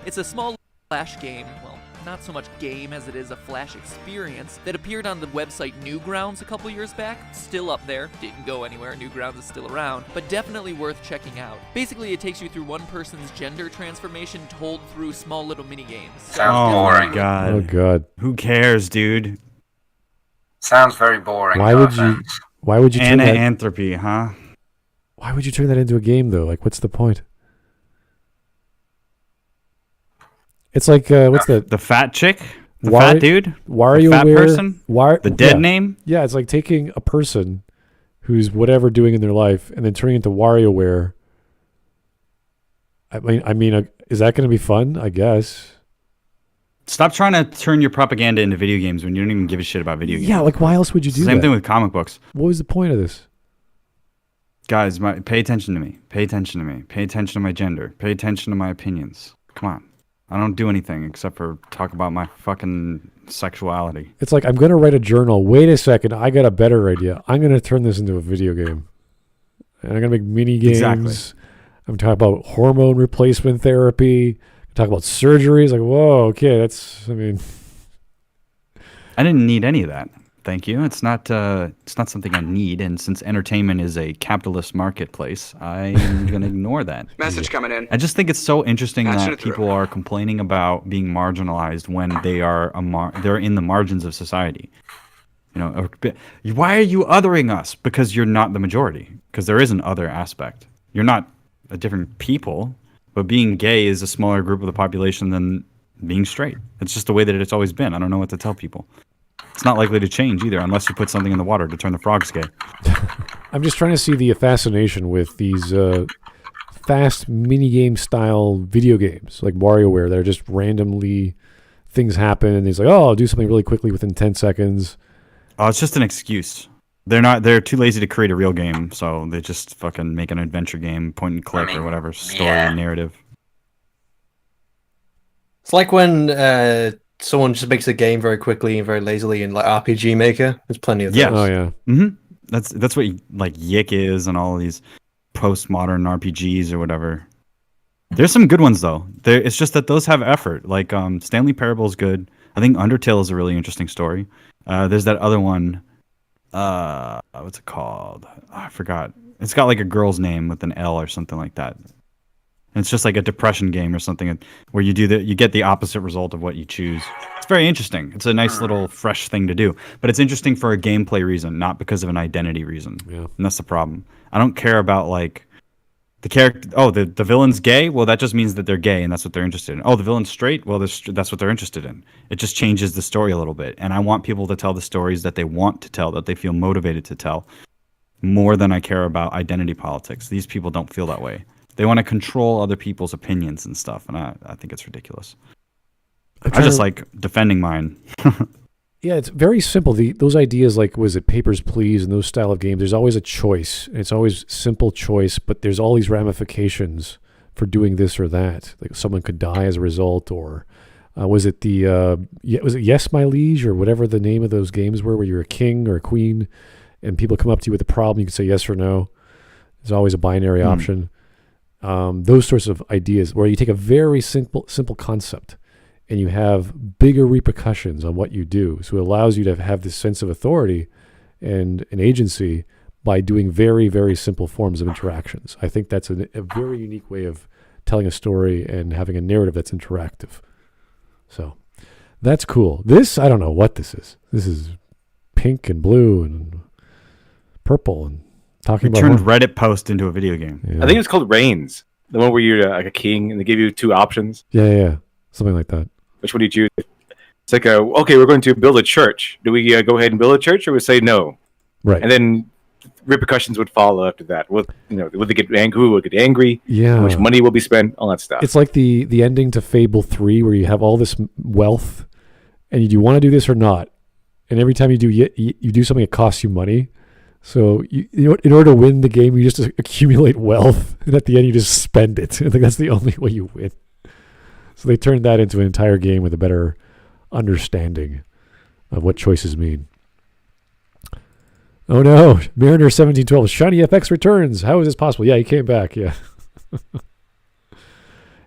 It's a small Flash game, well, not so much game as it is a Flash experience, that appeared on the website Newgrounds a couple years back. Still up there, didn't go anywhere, Newgrounds is still around, but definitely worth checking out. Basically, it takes you through one person's gender transformation told through small little mini-games. Sounds Oh boring. my god. Oh God. Who cares, dude? Sounds very boring. Why no would you? offense. Why would you turn that? Anthropy, huh? Why would you turn that into a game though? Like, what's the point? It's like what's that? The fat chick? The Why- fat dude? Why are the you fat aware? person? Why The dead yeah. name? Yeah, it's like taking a person who's whatever doing in their life, and then turning into WarioWare. I mean, is that going to be fun? I guess. Stop trying to turn your propaganda into video games when you don't even give a shit about video games. Yeah, like why else would you do that? Same thing with comic books. What was the point of this? Guys, pay attention to me. Pay attention to me. Pay attention to my gender. Pay attention to my opinions. Come on. I don't do anything except for talk about my fucking sexuality. It's like, I'm going to write a journal. Wait a second. I got a better idea. I'm going to turn this into a video game. And I'm going to make mini games. Exactly. I'm talking about hormone replacement therapy. Talk about surgeries. Like, whoa, okay, I didn't need any of that. Thank you. It's not something I need. And since entertainment is a capitalist marketplace, I'm going to ignore that. Message coming in. I just think it's so interesting Patching that it through. people are complaining about being marginalized when they are they're in the margins of society. You know, why are you othering us? Because you're not the majority. Because there is an other aspect. You're not a different people. But being gay is a smaller group of the population than being straight. It's just the way that it's always been. I don't know what to tell people. It's not likely to change either unless you put something in the water to turn the frogs gay. I'm just trying to see the fascination with these fast minigame style video games like WarioWare that are just randomly things happen and it's like, oh, I'll do something really quickly within 10 seconds. Oh, it's just an excuse. They're too lazy to create a real game, so they just fucking make an adventure game, point and click or whatever, story and narrative. It's like when someone just makes a game very quickly and very lazily in like RPG Maker. There's plenty of those. Yeah. Oh yeah. Mm-hmm. That's what like Yik is and all these postmodern RPGs or whatever. There's some good ones though. It's just that those have effort. Like Stanley Parable is good. I think Undertale is a really interesting story. There's that other one. What's it called? I forgot. It's got like a girl's name with an L or something like that. And it's just like a depression game or something where you get the opposite result of what you choose. It's very interesting. It's a nice little fresh thing to do, but it's interesting for a gameplay reason, not because of an identity reason. Yeah. And that's the problem. I don't care about like the character. Oh, the villain's gay. Well, that just means that they're gay, and that's what they're interested in. Oh, the villain's straight. Well, that's what they're interested in. It just changes the story a little bit, and I want people to tell the stories that they want to tell, that they feel motivated to tell, more than I care about identity politics. These people don't feel that way. They want to control other people's opinions and stuff, and I think it's ridiculous. I just like defending mine. Yeah, it's very simple. Those ideas like, was it Papers, Please, and those style of games, there's always a choice. And it's always simple choice, but there's all these ramifications for doing this or that. Like someone could die as a result, or was it Yes, My Liege, or whatever the name of those games were, where you're a king or a queen, and people come up to you with a problem, you can say yes or no. There's always a binary option. Those sorts of ideas where you take a very simple concept and you have bigger repercussions on what you do. So it allows you to have this sense of authority and an agency by doing very, very simple forms of interactions. I think that's a very unique way of telling a story and having a narrative that's interactive. So that's cool. This, I don't know what this is. This is pink and blue and purple and talking about turned Reddit post into a video game. Yeah. I think it's called Reigns, the one where you're like a king and they give you two options. Yeah, something like that. Which one do you choose? It's like, okay, we're going to build a church. Do we go ahead and build a church, or we say no? Right. And then repercussions would follow after that. Would they get angry? Who would get angry? Yeah. How much money will be spent? All that stuff. It's like the ending to Fable 3 where you have all this wealth and do you want to do this or not? And every time you do something, it costs you money. So in order to win the game, you just accumulate wealth, and at the end you just spend it. I think that's the only way you win. So they turned that into an entire game with a better understanding of what choices mean. Oh no, Mariner 1712, Shiny FX returns. How is this possible? Yeah, he came back, yeah.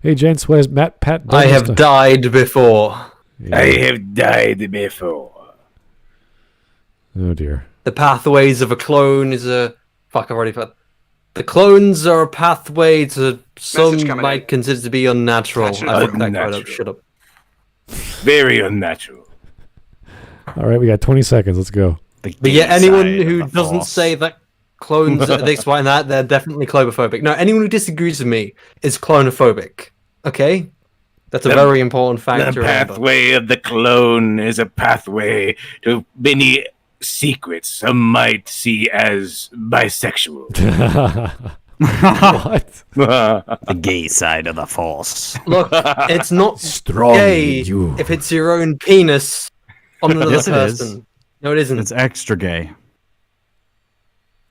Hey gents, what has MattPat done? I have died before. Yeah. I have died before. Oh dear. The pathways of a clone is a... Fuck, I've already put... The clones are a pathway to some might consider to be unnatural. I fucked that quite up. Shut up. Very unnatural. All right, we got 20 seconds. Let's go. But yeah, anyone who doesn't say that clones are this, why, and that, they're definitely clonophobic. No, anyone who disagrees with me is clonophobic. Okay? That's a very important fact to The remember. pathway of the clone is a pathway to many secrets some might see as bisexual. What? The gay side of the force. Look, it's not Strong gay you. if it's your own penis on another Yes, it is. person. No, it isn't. It's extra gay.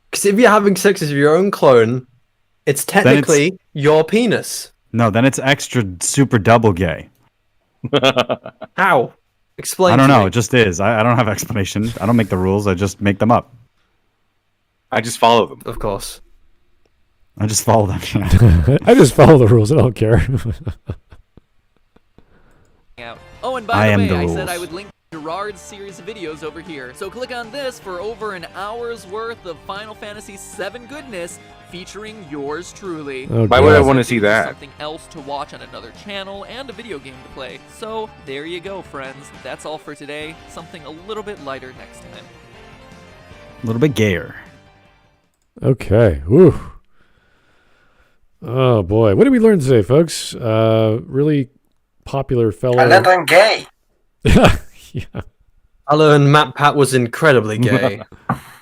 Because if you're having sex with your own clone, it's technically your penis. No, then it's extra super double gay. How? Explain. I don't to know. me. It just is. I don't have explanation. I don't make the rules. I just make them up. I just follow them. Of course. I just follow them. I just follow the rules. I don't care. out. Oh, and I by am the the way, I rules. said I would link Gerard's series of videos over here. So click on this for over an hour's worth of Final Fantasy VII goodness featuring yours truly. Oh, Why would I God. want to see that? Something else to watch on another channel and a video game to play. So there you go, friends. That's all for today. Something a little bit lighter next time. A little bit gayer. Okay. Woo. Oh boy, what did we learn today, folks? Really popular fellow. I learned I'm gay. Yeah. I learned MattPat was incredibly gay.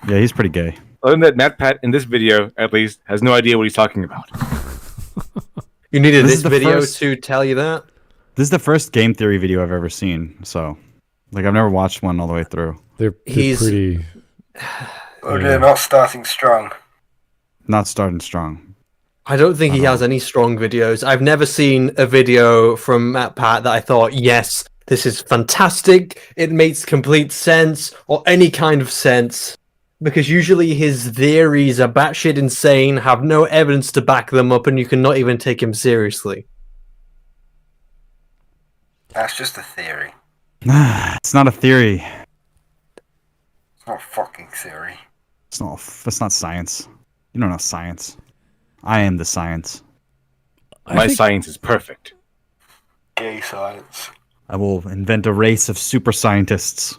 Yeah, he's pretty gay. Other than that, MattPat in this video, at least, has no idea what he's talking about. You needed This this is the video first- to tell you that? This is the first game theory video I've ever seen. So, like, I've never watched one all the way through. They're He's- pretty. Well, they're not starting strong. Not starting strong. I don't think he has any strong videos. I've never seen a video from MattPat that I thought, yes, this is fantastic, it makes complete sense, or any kind of sense. Because usually his theories are batshit insane, have no evidence to back them up, and you cannot even take him seriously. That's just a theory. It's not a theory. It's not fucking theory. It's not science. You don't know science. I am the science. My science is perfect. Gay science. I will invent a race of super scientists.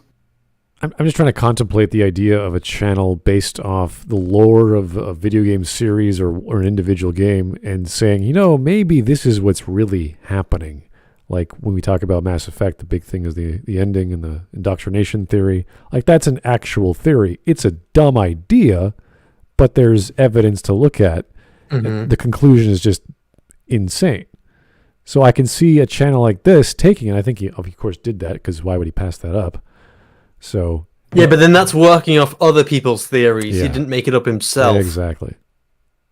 I'm just trying to contemplate the idea of a channel based off the lore of a video game series or an individual game and saying, you know, maybe this is what's really happening. Like when we talk about Mass Effect, the big thing is the ending and the indoctrination theory. Like that's an actual theory. It's a dumb idea, but there's evidence to look at. And the conclusion is just insane. So I can see a channel like this taking it. I think he, of course, did that because why would he pass that up? So Yeah, but then that's working off other people's theories. He Yeah. didn't make it up himself. yeah, exactly.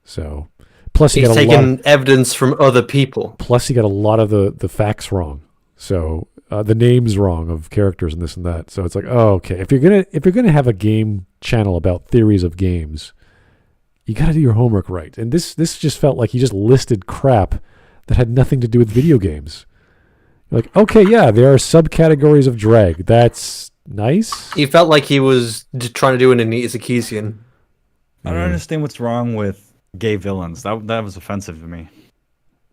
So plus he He's got a lot. taken evidence from other people. Plus he got a lot of the facts wrong. So the names wrong of characters and this and that. So it's like, oh, okay. If you're gonna have a game channel about theories of games, you got to do your homework right. And this just felt like he just listed crap that had nothing to do with video games. You're like, okay, yeah, there are subcategories of drag. That's nice. He felt like he was trying to do an Anita Sarkeesian. I don't understand what's wrong with gay villains. That was offensive to me.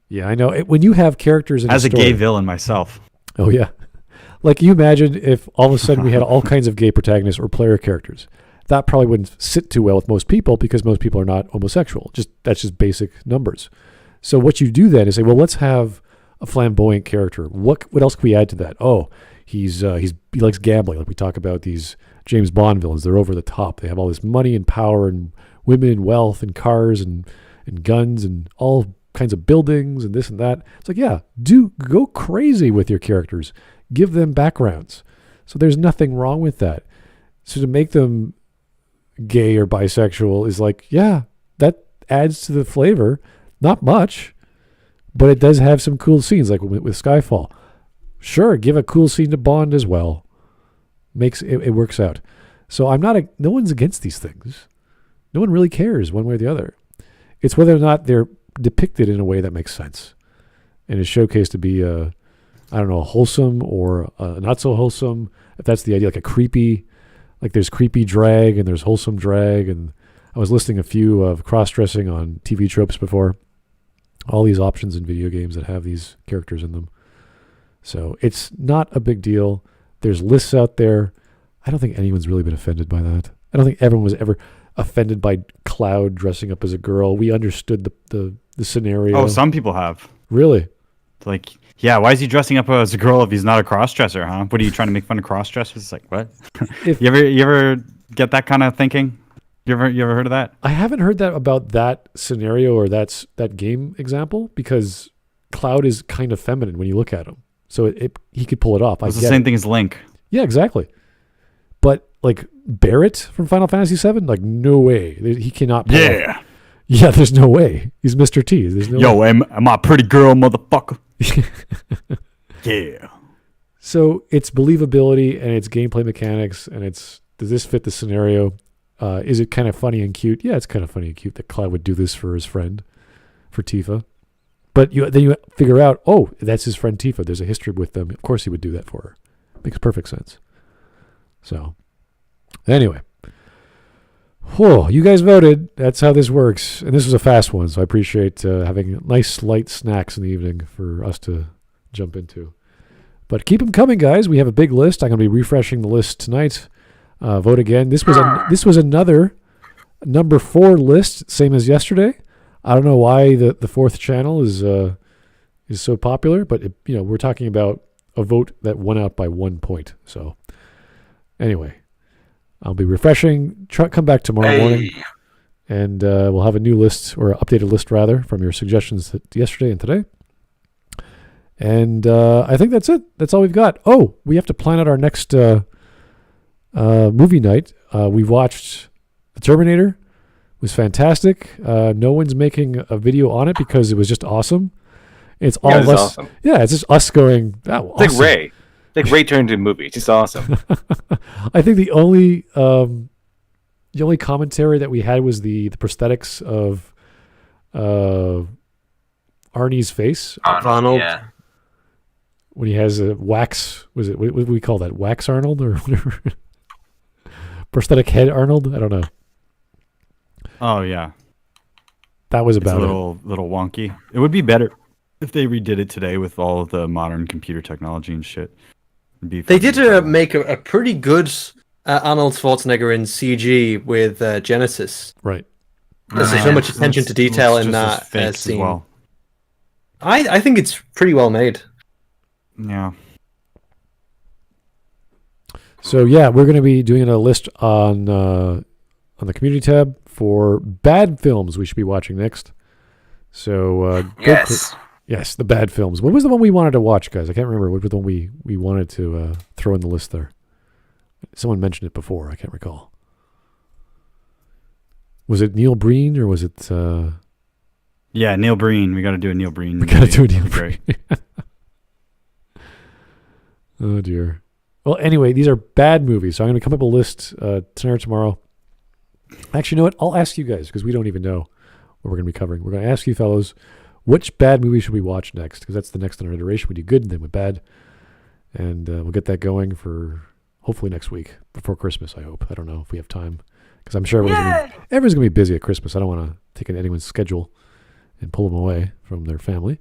Yeah, I know. When you have characters in As a story, gay villain myself. Oh yeah, like you imagine if all of a sudden we had all kinds of gay protagonists or player characters. That probably wouldn't sit too well with most people because most people are not homosexual. That's just basic numbers. So what you do then is say, well, let's have a flamboyant character. What else can we add to that? Oh, he likes gambling. Like we talk about these James Bond villains. They're over the top. They have all this money and power and women and wealth and cars and guns and all kinds of buildings and this and that. It's like, yeah, go crazy with your characters. Give them backgrounds. So there's nothing wrong with that. So to make them gay or bisexual is like, yeah, that adds to the flavor. Not much, but it does have some cool scenes, like with Skyfall. Sure, give a cool scene to Bond as well. Makes it works out. So no one's against these things. No one really cares one way or the other. It's whether or not they're depicted in a way that makes sense and is showcased to be wholesome or not so wholesome. If that's the idea, like a creepy. Like there's creepy drag and there's wholesome drag, and I was listing a few of cross-dressing on TV tropes before. All these options in video games that have these characters in them. So it's not a big deal. There's lists out there. I don't think anyone's really been offended by that. I don't think everyone was ever offended by Cloud dressing up as a girl. We understood the scenario. Oh, some people have. Really? Like Yeah, why is he dressing up as a girl if he's not a crossdresser, huh? What are you trying to make fun of crossdressers? It's like, what? You ever get that kind of thinking? You ever heard of that? I haven't heard that about that scenario or that game example, because Cloud is kind of feminine when you look at him. So he could pull it off. It's the same thing as Link. Yeah, exactly. But like Barrett from Final Fantasy VII, like no way. He cannot pull off. Yeah, there's no way. He's Mr. T. There's no way. Am I a pretty girl, motherfucker? Yeah. So it's believability and it's gameplay mechanics and does this fit the scenario? Is it kind of funny and cute? Yeah, it's kind of funny and cute that Cloud would do this for his friend, for Tifa. But then you figure out, oh, that's his friend Tifa. There's a history with them. Of course he would do that for her. Makes perfect sense. So, anyway. Whoa, you guys voted. That's how this works. And this was a fast one, so I appreciate having nice, light snacks in the evening for us to jump into. But keep them coming, guys. We have a big list. I'm going to be refreshing the list tonight. Vote again. This was another number 4 list, same as yesterday. I don't know why the fourth channel is so popular, but we're talking about a vote that won out by 1 point. So anyway, I'll be refreshing. Come back tomorrow morning, and we'll have a new list, or updated list rather, from your suggestions yesterday and today. And I think that's it. That's all we've got. Oh, we have to plan out our next movie night. We watched The Terminator. It was fantastic. No one's making a video on it because it was just awesome. It's all of us. Awesome. Yeah, it's just us going. Oh, it's awesome. Like Ray. Like Ray turned into a movie. It's just awesome. I think the only commentary that we had was the prosthetics of Arnie's face. Arnold. Yeah. When he has a wax, what do we call that? Wax Arnold or whatever? Prosthetic head Arnold? I don't know. Oh yeah, that was it's about a little wonky. It would be better if they redid it today with all of the modern computer technology and shit. They did make a pretty good Arnold Schwarzenegger in CG with Genesis. Right. There's so much attention to detail in that scene. Well. I think it's pretty well made. Yeah. So yeah, we're going to be doing a list on the community tab for bad films we should be watching next. So yes, the bad films. What was the one we wanted to watch, guys? I can't remember. What was the one we wanted to throw in the list there? Someone mentioned it before. I can't recall. Was it Neil Breen or was it? Yeah, Neil Breen. We got to do a Neil Breen. We got to do a Neil Breen. Oh dear. Well, anyway, these are bad movies, so I'm going to come up with a list tonight or tomorrow. Actually, you know what? I'll ask you guys, because we don't even know what we're going to be covering. We're going to ask you fellows, which bad movie should we watch next? Because that's the next in our iteration. We do good and then with bad. And we'll get that going for hopefully next week, before Christmas, I hope. I don't know if we have time, because I'm sure everyone's going to be busy at Christmas. I don't want to take anyone's schedule and pull them away from their family.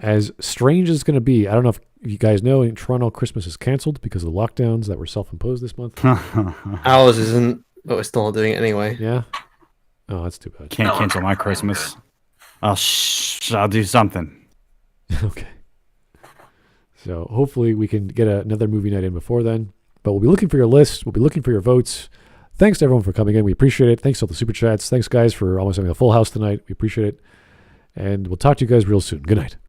As strange as it's going to be, I don't know if you guys know, in Toronto, Christmas is canceled because of the lockdowns that were self-imposed this month. Ours isn't, but we're still not doing it anyway. Yeah? Oh, that's too bad. Can't cancel my Christmas. I'll do something. Okay. So hopefully we can get another movie night in before then. But we'll be looking for your list. We'll be looking for your votes. Thanks to everyone for coming in. We appreciate it. Thanks to all the super chats. Thanks, guys, for almost having a full house tonight. We appreciate it. And we'll talk to you guys real soon. Good night.